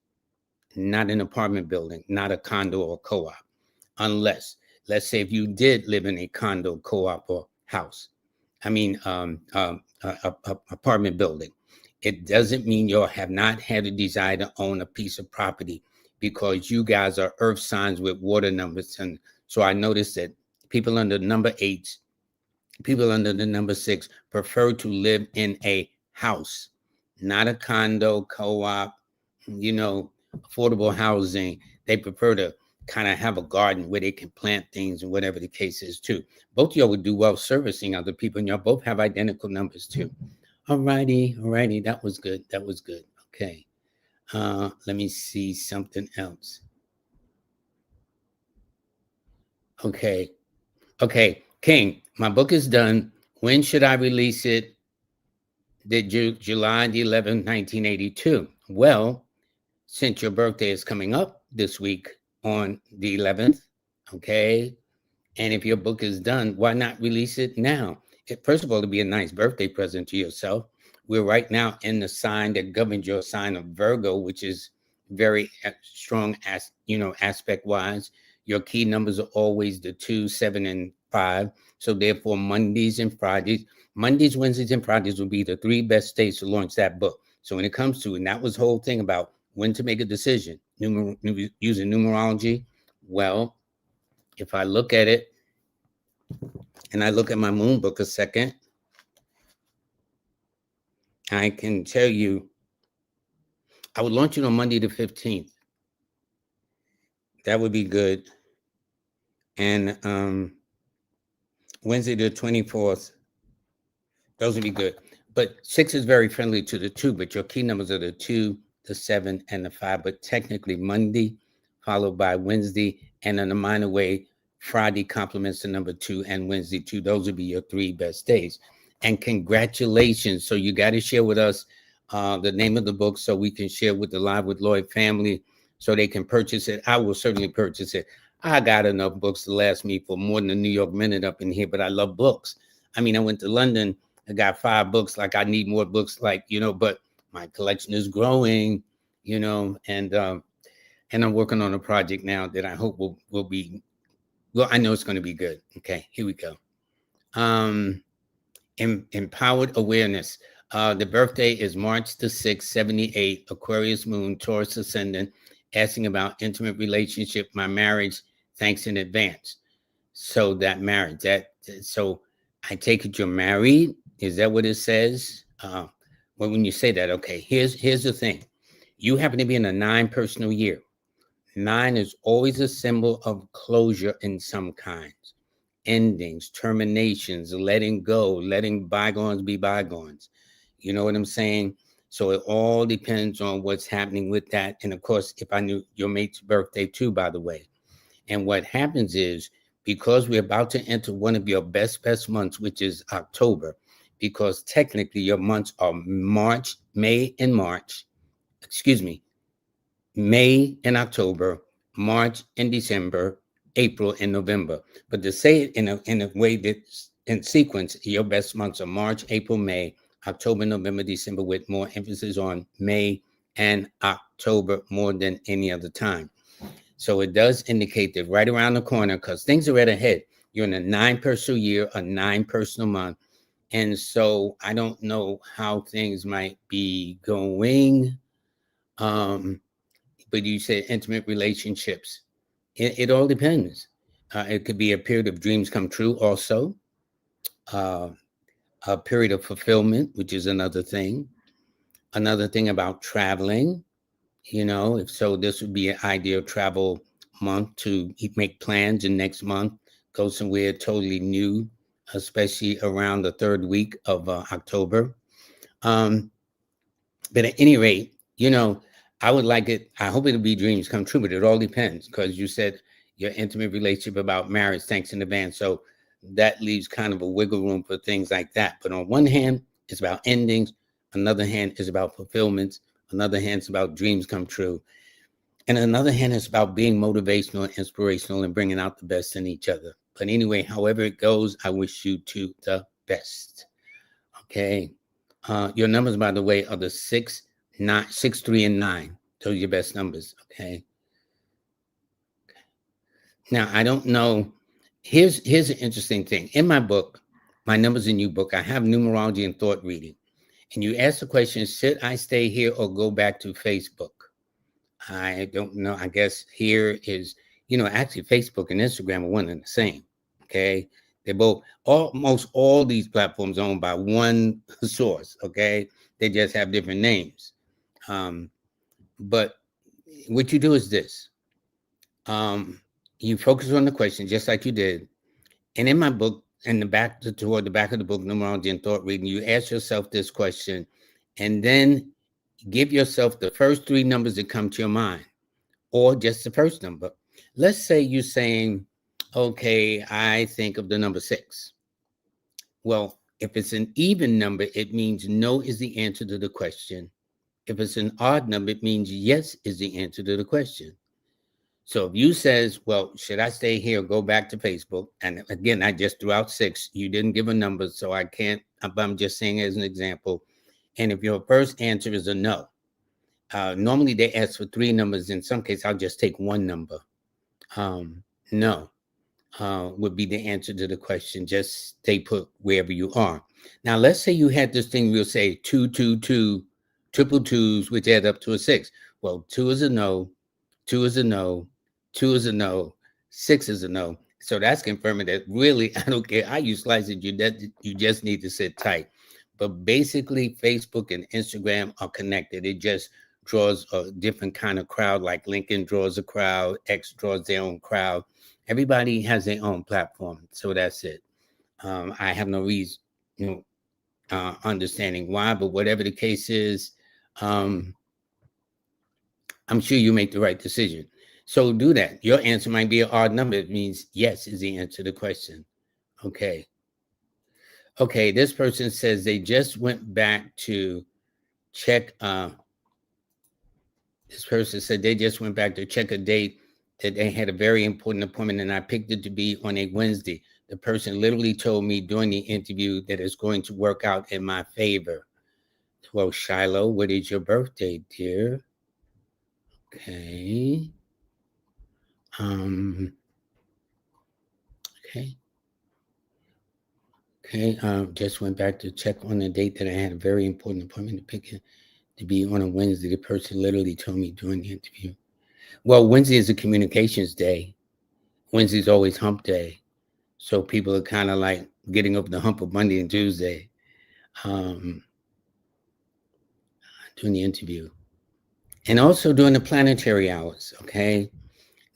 not an apartment building, not a condo or co-op, unless, let's say if you did live in a condo, co-op, or house, apartment building. It doesn't mean you have not had a desire to own a piece of property, because you guys are earth signs with water numbers. And so I noticed that people under the number 8, people under the number 6 prefer to live in a house, not a condo, co-op, affordable housing. They prefer to kind of have a garden where they can plant things and whatever the case is too. Both of y'all would do well servicing other people, and y'all both have identical numbers too. All righty, that was good. That was good. Okay. Let me see something else. Okay. King, my book is done. When should I release it? July the 11th, 1982. Well, since your birthday is coming up this week on the 11th, okay, and if your book is done, why not release it now? First of all, to be a nice birthday present to yourself. We're right now in the sign that governs your sign of Virgo, which is very strong, as aspect wise. Your key numbers are always the 2, 7, and 5. So therefore, Mondays, Wednesdays, and Fridays will be the 3 best days to launch that book. So when it comes to, and that was the whole thing about when to make a decision, using numerology. Well, if I look at it, and I look at my moon book a second, I can tell you, I would launch it on Monday the 15th. That would be good. And Wednesday the 24th, those would be good. But 6 is very friendly to the 2, but your key numbers are the 2, the 7, and the 5. But technically Monday, followed by Wednesday, and in a minor way, Friday complements the number 2 and Wednesday 2. Those would be your 3 best days. And congratulations. So you got to share with us the name of the book so we can share with the Live with Lloyd family so they can purchase it. I will certainly purchase it. I got enough books to last me for more than a New York Minute up in here, but I love books. I mean, I went to London. I got 5 books. Like, I need more books, but my collection is growing, and I'm working on a project now that I hope will be, well, I know it's going to be good. Okay, here we go. Empowered awareness. The birthday is March the 6th, 78, Aquarius moon, Taurus ascendant, asking about intimate relationship, my marriage, thanks in advance. So that marriage, so I take it you're married. Is that what it says? Well, when you say that, okay, here's the thing. You happen to be in a 9 personal year. 9 is always a symbol of closure in some kinds, endings, terminations, letting go, letting bygones be bygones. You know what I'm saying? So it all depends on what's happening with that. And of course, if I knew your mate's birthday too, by the way. And what happens is, because we're about to enter one of your best months, which is October, because technically your months are May and October, March and December, April and November. But to say it in a way that's in sequence, your best months are March, April, May, October, November, December, with more emphasis on May and October more than any other time. So it does indicate that right around the corner, because things are right ahead. You're in a 9 personal year, a 9 personal month. And so I don't know how things might be going. But you said intimate relationships. It all depends. It could be a period of dreams come true also. A period of fulfillment, which is another thing. Another thing about traveling, if so, this would be an ideal travel month to make plans, and next month go somewhere totally new, especially around the 3rd week of October. But at any rate, I would like it. I hope it'll be dreams come true, but it all depends, because you said your intimate relationship about marriage, thanks in advance. So that leaves kind of a wiggle room for things like that. But on one hand, it's about endings. Another hand is about fulfillments. Another hand is about dreams come true. And another hand is about being motivational, inspirational, and bringing out the best in each other. But anyway, however it goes, I wish you two the best. Okay. Your numbers, by the way, are the 6, 3, and 9. Those are your best numbers. Okay. Now, I don't know. Here's an interesting thing. In my book, my numbers in you book, I have numerology and thought reading. And you ask the question, should I stay here or go back to Facebook? I don't know. I guess here is, actually Facebook and Instagram are one and the same. Okay. They're both, almost all these platforms owned by one source. Okay. They just have different names. But what you do is this. You focus on the question just like you did. And in my book, in the back, toward the back of the book, Numerology and Thought Reading, you ask yourself this question, and then give yourself the first three numbers that come to your mind, or just the first number. Let's say you're saying, okay, I think of the number 6. Well, if it's an even number, it means no is the answer to the question. If it's an odd number, it means yes is the answer to the question. So if you says, well, should I stay here or go back to Facebook? And again, I just threw out 6. You didn't give a number, so I can't, I'm just saying as an example. And if your first answer is a no, normally they ask for 3 numbers. In some cases, I'll just take one number. No would be the answer to the question. Just stay put wherever you are. Now, let's say you had this thing, we'll say 2, 2, 2, triple twos, which add up to a 6. Well, 2 is a no, 2 is a no, 2 is a no, 6 is a no. So that's confirming that really, I don't care how you slice it, you just need to sit tight. But basically, Facebook and Instagram are connected. It just draws a different kind of crowd, like LinkedIn draws a crowd, X draws their own crowd. Everybody has their own platform. So that's it. I have no reason, understanding why, but whatever the case is, I'm sure you make the right decision. So do that. Your answer might be an odd number. It means yes is the answer to the question. Okay. Okay, this person says they just went back to check. This person said they just went back to check a date that they had a very important appointment, and I picked it to be on a Wednesday. The person literally told me during the interview that it's going to work out in my favor. Well, Shiloh, what is your birthday, dear? Okay. Okay. Okay. Just went back to check on the date that I had a very important appointment to pick it to be on a Wednesday. The person literally told me during the interview. Well, Wednesday is a communications day. Wednesday is always hump day. So people are kind of like getting over the hump of Monday and Tuesday during the interview. And also during the planetary hours, okay?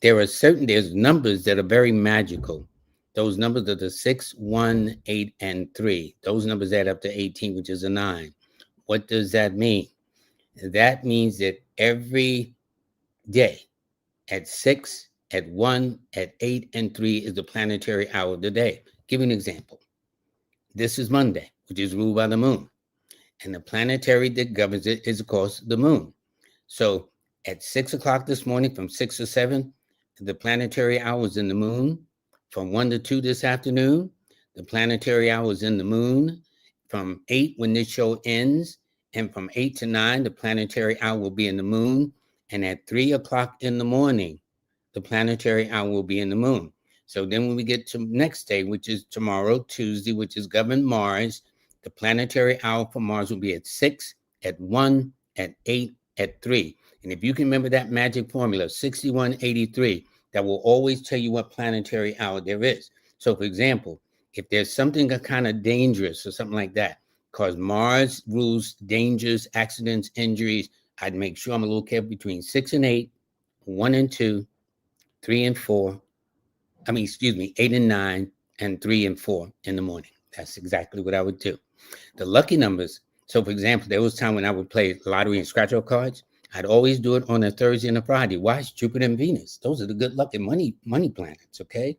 There's numbers that are very magical. Those numbers are the 6, 1, 8, and 3. Those numbers add up to 18, which is a 9. What does that mean? That means that every day at 6, at 1, at 8, and 3 is the planetary hour of the day. Give you an example. This is Monday, which is ruled by the moon. And the planetary that governs it is, of course, the moon. So at 6 o'clock this morning, from 6 to 7, the planetary hour is in the moon. From 1 to 2 this afternoon, the planetary hour is in the moon. From 8, when this show ends, and from 8 to 9, the planetary hour will be in the moon. And at 3 o'clock in the morning, the planetary hour will be in the moon. So then when we get to next day, which is tomorrow, Tuesday, which is governed Mars, the planetary hour for Mars will be at 6, at 1, at 8, at 3. And if you can remember that magic formula, 6183, that will always tell you what planetary hour there is. So for example, if there's something kind of dangerous or something like that, because Mars rules dangers, accidents, injuries, I'd make sure I'm a little careful between 6 and 8, 1 and 2, 3 and 4. 8 and 9, and 3 and 4 in the morning. That's exactly what I would do. The lucky numbers. So, for example, there was time when I would play lottery and scratch-off cards. I'd always do it on a Thursday and a Friday. Why? It's Jupiter and Venus. Those are the good luck and money planets, okay?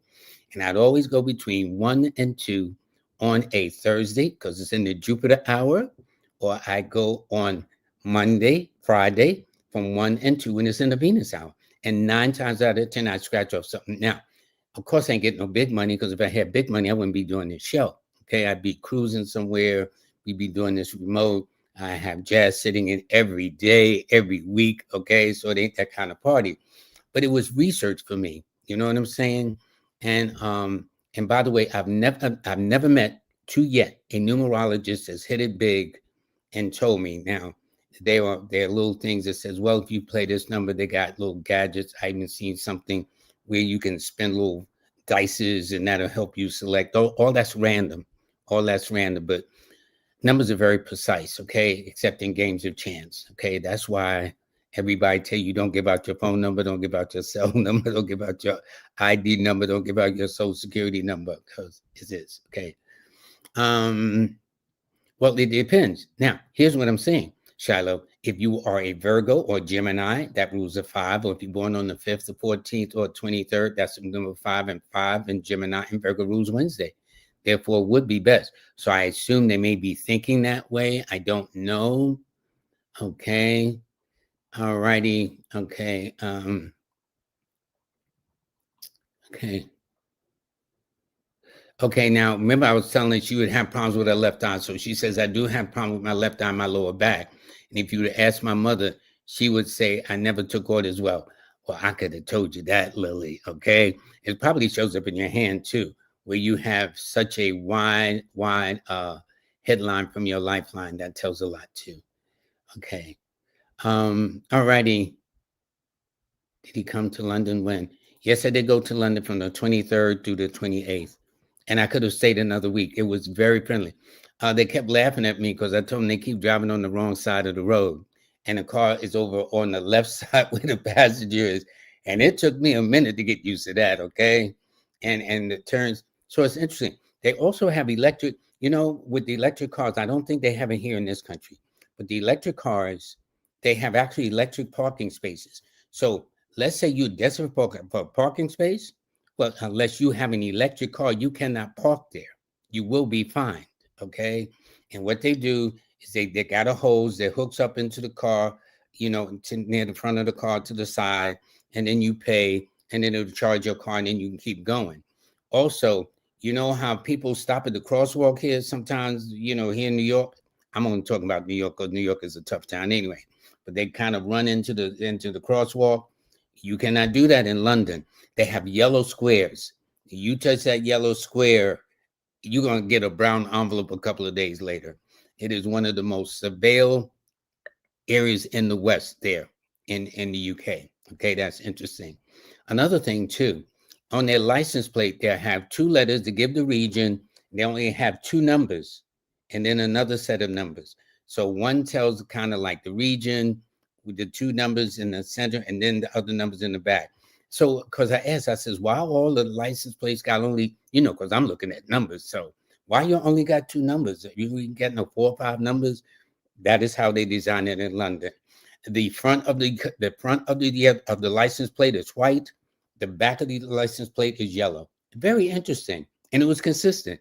And I'd always go between 1 and 2 on a Thursday because it's in the Jupiter hour, or I go on Monday, Friday from 1 and 2 when it's in the Venus hour. And 9 times out of 10, I scratch off something. Now, of course, I ain't getting no big money because if I had big money, I wouldn't be doing this show. Okay, I'd be cruising somewhere. We'd be doing this remote. I have jazz sitting in every day, every week. Okay, so it ain't that kind of party. But it was research for me. You know what I'm saying? And by the way, I've never met to yet a numerologist that's hit it big and told me. Now, there are little things that says, well, if you play this number, they got little gadgets. I even seen something where you can spin little dices and that'll help you select. All that's random. All that's random. But numbers are very precise, okay? Except in games of chance, okay? That's why Everybody tell you don't give out your phone number, don't give out your cell number, don't give out your ID number, don't give out your social security number, because it is. Okay. Um, well, it depends. Now, here's what I'm saying, Shiloh. If you are a Virgo or Gemini, that rules a 5. Or if you're born on the 5th, the 14th, or 23rd, that's number 5 and 5. And Gemini and Virgo rules Wednesday. Therefore, would be best. So I assume they may be thinking that way. I don't know. Okay. All righty. Okay. Okay. Okay, now remember I was telling her she would have problems with her left eye. So she says, I do have problems with my left eye, my lower back. And if you would ask my mother, she would say, I never took orders well. Well, I could have told you that, Lily. Okay. It probably shows up in your hand too, where you have such a wide headline from your lifeline. That tells a lot too. Okay. All righty. Did he come to London when? Yes, I did go to London from the 23rd through the 28th. And I could have stayed another week. It was very friendly. They kept laughing at me because I told them they keep driving on the wrong side of the road. And the car is over on the left side where the passenger is. And it took me a minute to get used to that, okay? And the turns. So it's interesting. They also have electric, with the electric cars, I don't think they have it here in this country. But the electric cars, they have actually electric parking spaces. So let's say you're desperate for a parking space. Well, unless you have an electric car, you cannot park there. You will be fined. Okay. And what they do is they got a hose that hooks up into the car, near the front of the car to the side, and then you pay, and then it'll charge your car, and then you can keep going. Also, you know how people stop at the crosswalk here sometimes, here in New York. I'm only talking about New York because New York is a tough town anyway. But they kind of run into the crosswalk. You cannot do that in London. They have yellow squares. You touch that yellow square, you're going to get a brown envelope a couple of days later. It is one of the most surveilled areas in the West there in the UK. Okay, that's interesting. Another thing, too, on their license plate, they have 2 letters to give the region. They only have 2 numbers and then another set of numbers. So one tells kind of like the region with the 2 numbers in the center and then the other numbers in the back. So, because I asked, I says, why all the license plates got only, because I'm looking at numbers. So, why you only got 2 numbers? You getting 4 or 5 numbers? That is how they design it in London. The front of the license plate is white. The back of the license plate is yellow. Very interesting, and it was consistent.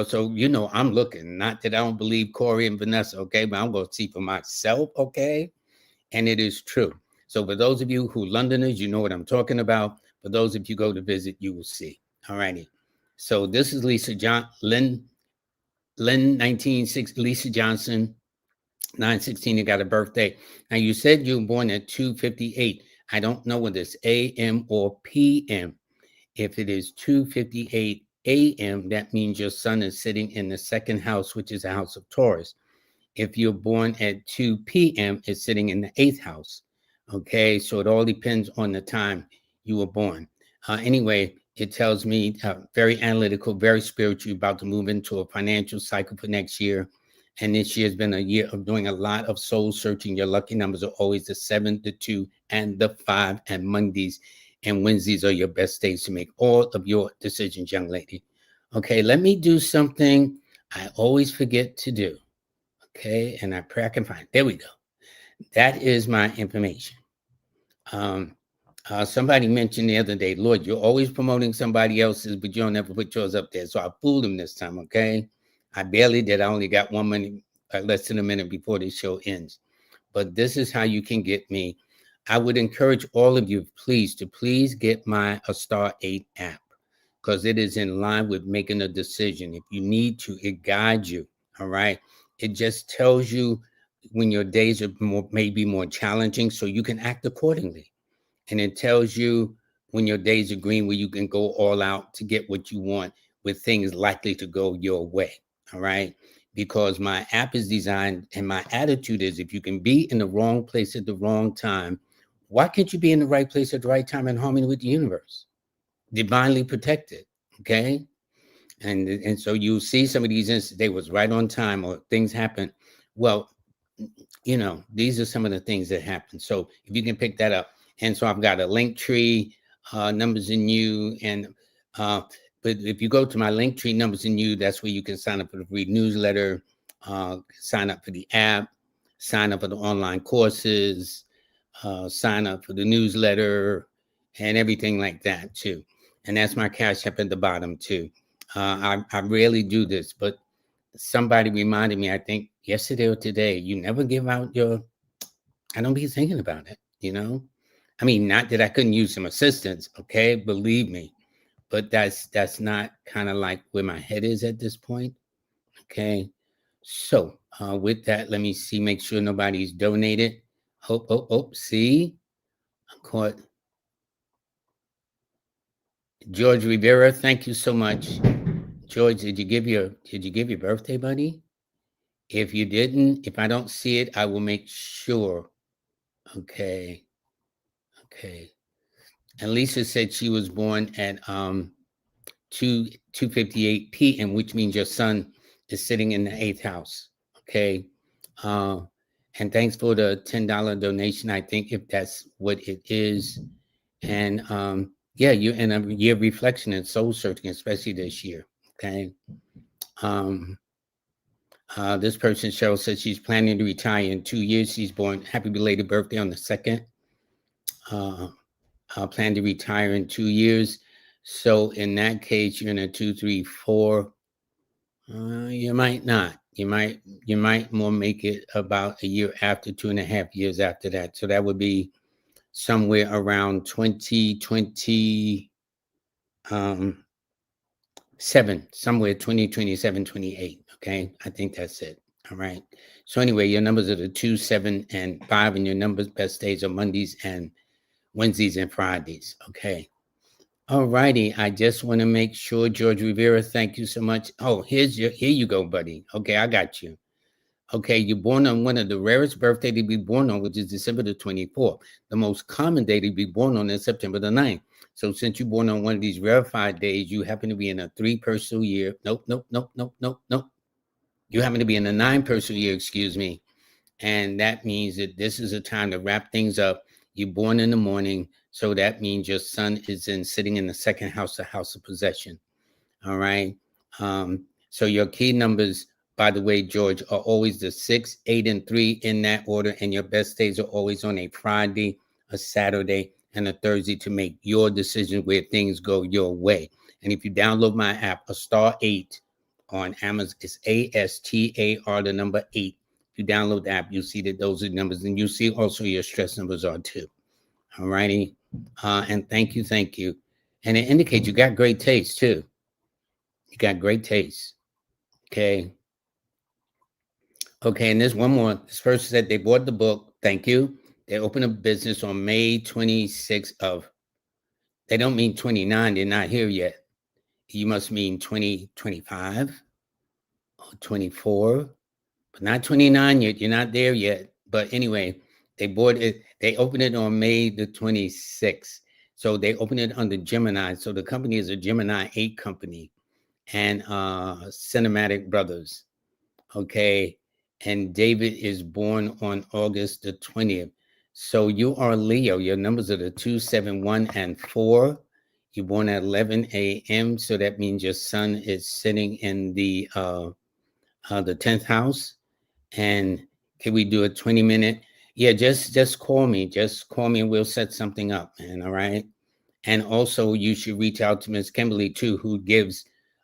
So I'm looking. Not that I don't believe Corey and Vanessa, okay, but I'm going to see for myself, okay, and it is true. So for those of you who Londoners, you know what I'm talking about. For those of you go to visit, you will see. All righty. So this is Lynn 1960, Lisa Johnson. 916, you got a birthday. Now you said you were born at 2:58. I don't know whether it's AM or PM. If it is 2:58 AM, that means your sun is sitting in the second house, which is the house of Taurus. If you're born at 2 p.m., it's sitting in the 8th house. Okay, so it all depends on the time you were born. Anyway, it tells me very analytical, very spiritual, about to move into a financial cycle for next year. And this year has been a year of doing a lot of soul searching. Your lucky numbers are always the 7, the 2, and the 5. And Mondays and Wednesdays are your best days to make all of your decisions, young lady. Okay, let me do something I always forget to do. Okay, and I pray I can find. There we go. That is my information. Somebody mentioned the other day, Lord, you're always promoting somebody else's, but you don't ever put yours up there. So I fooled him this time, okay? I barely did. I only got 1 minute, less than a minute before the show ends. But this is how you can get me. I would encourage all of you, please get my A Star 8 app, because it is in line with making a decision. If you need to, it guides you, all right? It just tells you when your days are maybe more challenging, so you can act accordingly. And it tells you when your days are green, where you can go all out to get what you want with things likely to go your way. All right. Because my app is designed, and my attitude is, if you can be in the wrong place at the wrong time, why can't you be in the right place at the right time in harmony with the universe? Divinely protected. Okay. And so you see some of these instances, they was right on time or things happen. Well, these are some of the things that happen. So if you can pick that up. And so I've got a link tree, numbers in you. And, but if you go to my link tree, numbers in you, that's where you can sign up for the free newsletter, sign up for the app, sign up for the online courses, sign up for the newsletter and everything like that too. And that's my Cash App at the bottom too. I rarely do this, but somebody reminded me, I think yesterday or today, you never give out I don't be thinking about it. I mean, not that I couldn't use some assistance, okay? Believe me, but that's not kind of like where my head is at this point, okay? So with that, let me see, make sure nobody's donated. See, I caught George Rivera. Thank you so much, George. Did you give your birthday, buddy? If you didn't, if I don't see it, I will make sure. Okay. Okay. And Lisa said she was born at 2:58 p.m., which means your son is sitting in the eighth house. Okay. Uh, and thanks for the $10 donation. I think if that's what it is. And yeah, you're in a year of reflection and soul searching, especially this year. Okay. This person, Cheryl, says she's planning to retire in 2 years. She's born, happy belated birthday on the 2nd. Plan to retire in 2 years. So in that case, you're in a 2, 3, 4. You might not. You might more make it about a year after, 2.5 years after that. So that would be somewhere around 2027, somewhere 2027, 28. Okay. I think that's it. All right. So anyway, your numbers are the 2, 7, and 5, and your numbers best days are Mondays and Wednesdays and Fridays. Okay. All righty. I just want to make sure, George Rivera, thank you so much. Oh, here you go, buddy. Okay, I got you. Okay, you're born on one of the rarest birthday to be born on, which is December the 24th. The most common day to be born on is September the 9th. So since you're born on one of these rarefied days, you happen to be in a 3 personal year. Nope, nope, nope, nope, nope, nope. You happen to be in a 9 personal year, excuse me. And that means that this is a time to wrap things up. You're born in the morning, so that means your son is sitting in the second house, the house of possession. All right. So your key numbers, by the way, George, are always the 6, 8, and 3 in that order, and your best days are always on a Friday, a Saturday, and a Thursday to make your decision where things go your way. And if you download my app, a star 8 on Amazon, it's ASTAR, the number 8. If you download the app, you'll see that those are numbers, and you see also your stress numbers are too. All righty. And thank you. And it indicates you got great taste too. You got great taste. Okay. Okay. And there's one more. This person said they bought the book. Thank you. They opened a business on May 26th of, they don't mean 29. They're not here yet. You must mean 2025 or 24, but not 29 yet. You're not there yet. But anyway, they bought it. They opened it on May the 26th. So they opened it under Gemini. So the company is a Gemini 8 company and Cinematic Brothers. Okay. And David is born on August the 20th. So you are Leo. Your numbers are the 2, 7, 1, and 4. You're born at 11 a.m. So that means your sun is sitting in the 10th house. And can we do a 20-minute? Yeah, just call me. Just call me and we'll set something up, man. All right. And also you should reach out to Ms. Kimberly too, who gives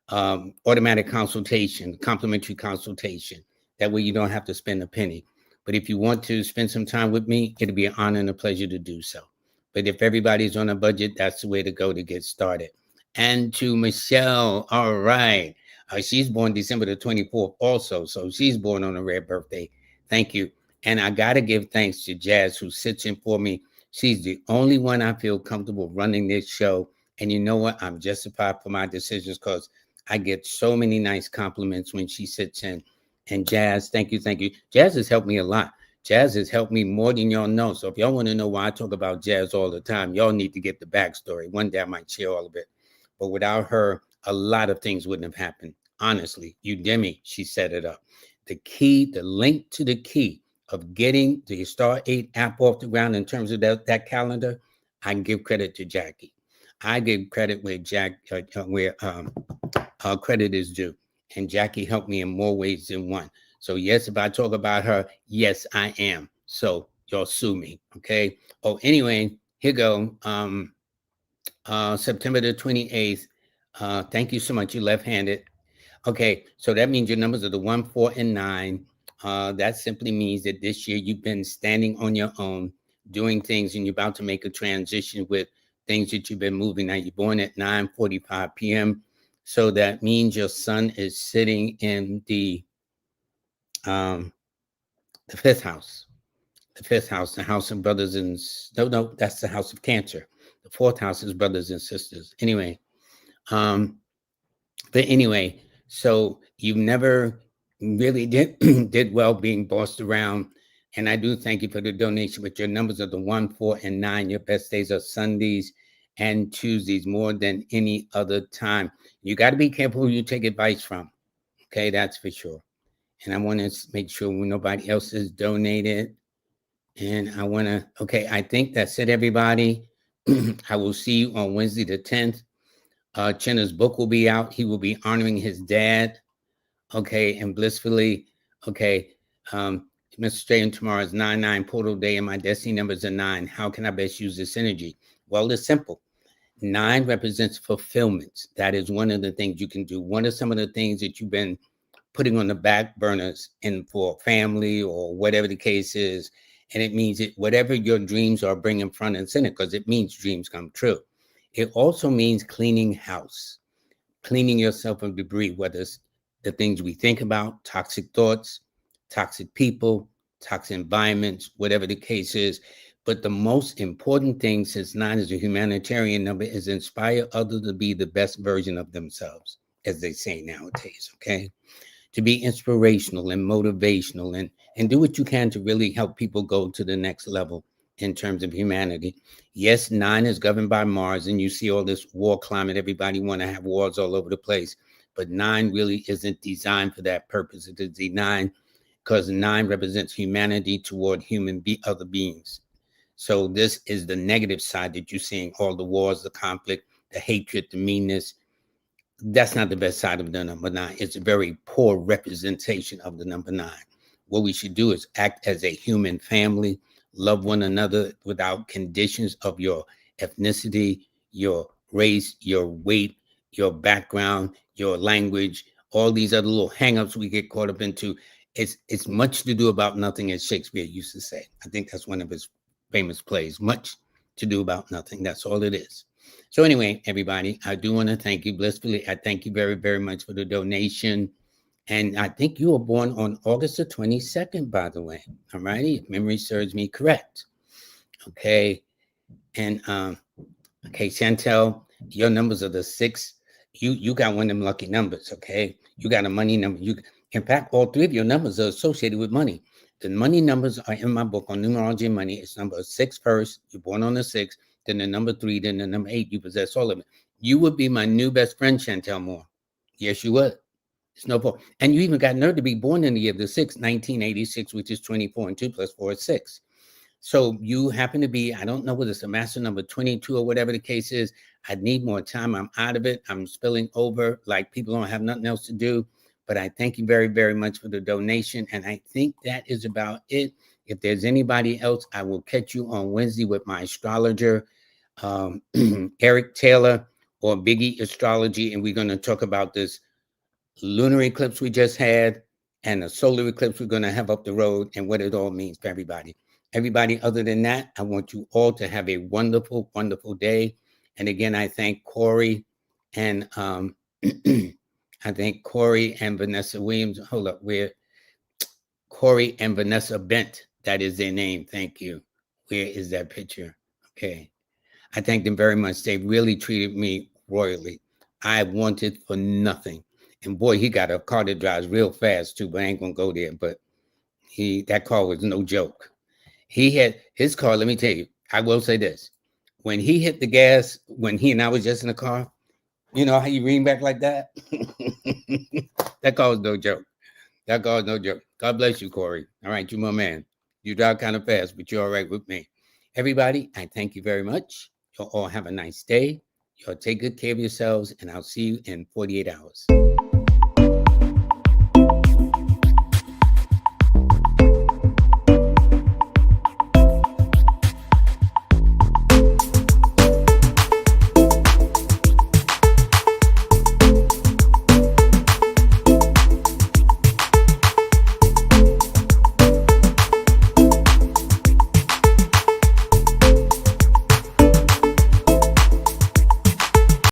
automatic consultation, complimentary consultation. That way you don't have to spend a penny. But if you want to spend some time with me, it'll be an honor and a pleasure to do so. But if everybody's on a budget, that's the way to go to get started. And to Michelle, all right. She's born December the 24th also. So she's born on a rare birthday. Thank you. And I got to give thanks to Jazz, who sits in for me. She's the only one I feel comfortable running this show. And you know what? I'm justified for my decisions because I get so many nice compliments when she sits in. And Jazz, thank you. Jazz has helped me a lot. Jazz has helped me more than y'all know. So if y'all want to know why I talk about Jazz all the time, y'all need to get the backstory. One day I might share all of it. But without her, a lot of things wouldn't have happened. Honestly, Udemy, she set it up. The link to the key of getting the Star 8 app off the ground in terms of that calendar, I can give credit to Jackie. I give credit where credit is due. And Jackie helped me in more ways than one. So yes, if I talk about her, yes, I am. So y'all sue me, okay? Oh, anyway, here go. September the 28th. Thank you so much. You left-handed. Okay, so that means your numbers are the 1, 4, and 9. That simply means that this year you've been standing on your own, doing things, and you're about to make a transition with things that you've been moving. Now, you're born at 9:45 p.m., so that means your sun is sitting in the fifth house. The fifth house, the house of brothers and no, that's the house of Cancer. The fourth house is brothers and sisters. Anyway, um, but anyway, so you never really did did well being bossed around. And I do thank you for the donation, but your numbers are the 1, 4, and 9. Your best days are Sundays and Tuesdays more than any other time. You got to be careful who you take advice from. Okay, that's for sure. And I want to make sure nobody else is donated. And I want to, okay, I think that's it, everybody. I will see you on Wednesday the 10th. Chenna's book will be out. He will be honoring his dad. Okay, and blissfully. Okay, Mr. Strayhorn, tomorrow is 9/9 portal day, and my destiny numbers are 9. How can I best use this energy? Well, it's simple. 9 represents fulfillment. That is one of the things you can do. What are some of the things that you've been putting on the back burners and for family or whatever the case is? And it means that whatever your dreams are, bringing front and center, because it means dreams come true. It also means cleaning house, cleaning yourself of debris, whether it's the things we think about, toxic thoughts, toxic people, toxic environments, whatever the case is. But the most important thing, since 9 is a humanitarian number, is inspire others to be the best version of themselves, as they say nowadays, okay? To be inspirational and motivational and do what you can to really help people go to the next level in terms of humanity. Yes, 9 is governed by Mars, and you see all this war climate. Everybody want to have wars all over the place, but 9 really isn't designed for that purpose. It is designed because 9 represents humanity toward other beings. So this is the negative side that you're seeing, all the wars, the conflict, the hatred, the meanness. That's not the best side of the number 9. It's a very poor representation of the number 9. What we should do is act as a human family, love one another without conditions of your ethnicity, your race, your weight, your background, your language, all these other little hangups we get caught up into. It's much to do about nothing, as Shakespeare used to say. I think that's one of his famous plays. Much to do about nothing. That's all it is. So anyway, everybody, I do want to thank you blissfully. I thank you very, very much for the donation. And I think you were born on August the 22nd, by the way. All righty, if memory serves me correct. Okay. And okay, Chantel, your numbers are the 6. You got one of them lucky numbers, okay? You got a money number. In fact, all 3 of your numbers are associated with money. The money numbers are in my book on Numerology and Money. It's number 6 first. You're born on the 6th. Then the number 3, then the number 8. You possess all of it. You would be my new best friend, Chantel Moore. Yes, you would. It's no problem. And you even got nerve to be born in the year of the 6th, 1986, which is 24, and 2 plus 4 is 6. So you happen to be, I don't know whether it's a master number 22 or whatever the case is. I need more time. I'm out of it. I'm spilling over like people don't have nothing else to do. But I thank you very, very much for the donation. And I think that is about it. If there's anybody else, I will catch you on Wednesday with my astrologer, Eric Taylor, or Biggie Astrology. And we're going to talk about this lunar eclipse we just had and a solar eclipse we're going to have up the road and what it all means for everybody. Everybody other than that, I want you all to have a wonderful, wonderful day. And again, I thank Corey and I thank Corey and Vanessa Williams. Hold up, where Corey and Vanessa Bent, that is their name. Thank you. Where is that picture? Okay. I thank them very much. They really treated me royally. I wanted for nothing. And boy, he got a car that drives real fast too, but I ain't gonna go there. But that car was no joke. He had his car, let me tell you, I will say this. When he hit the gas, when he and I was just in the car, you know how you lean back like that? That car was no joke. That car was no joke. God bless you, Corey. All right, you my man. You drive kind of fast, but you're all right with me. Everybody, I thank you very much. You'll all have a nice day. Y'all take good care of yourselves, and I'll see you in 48 hours.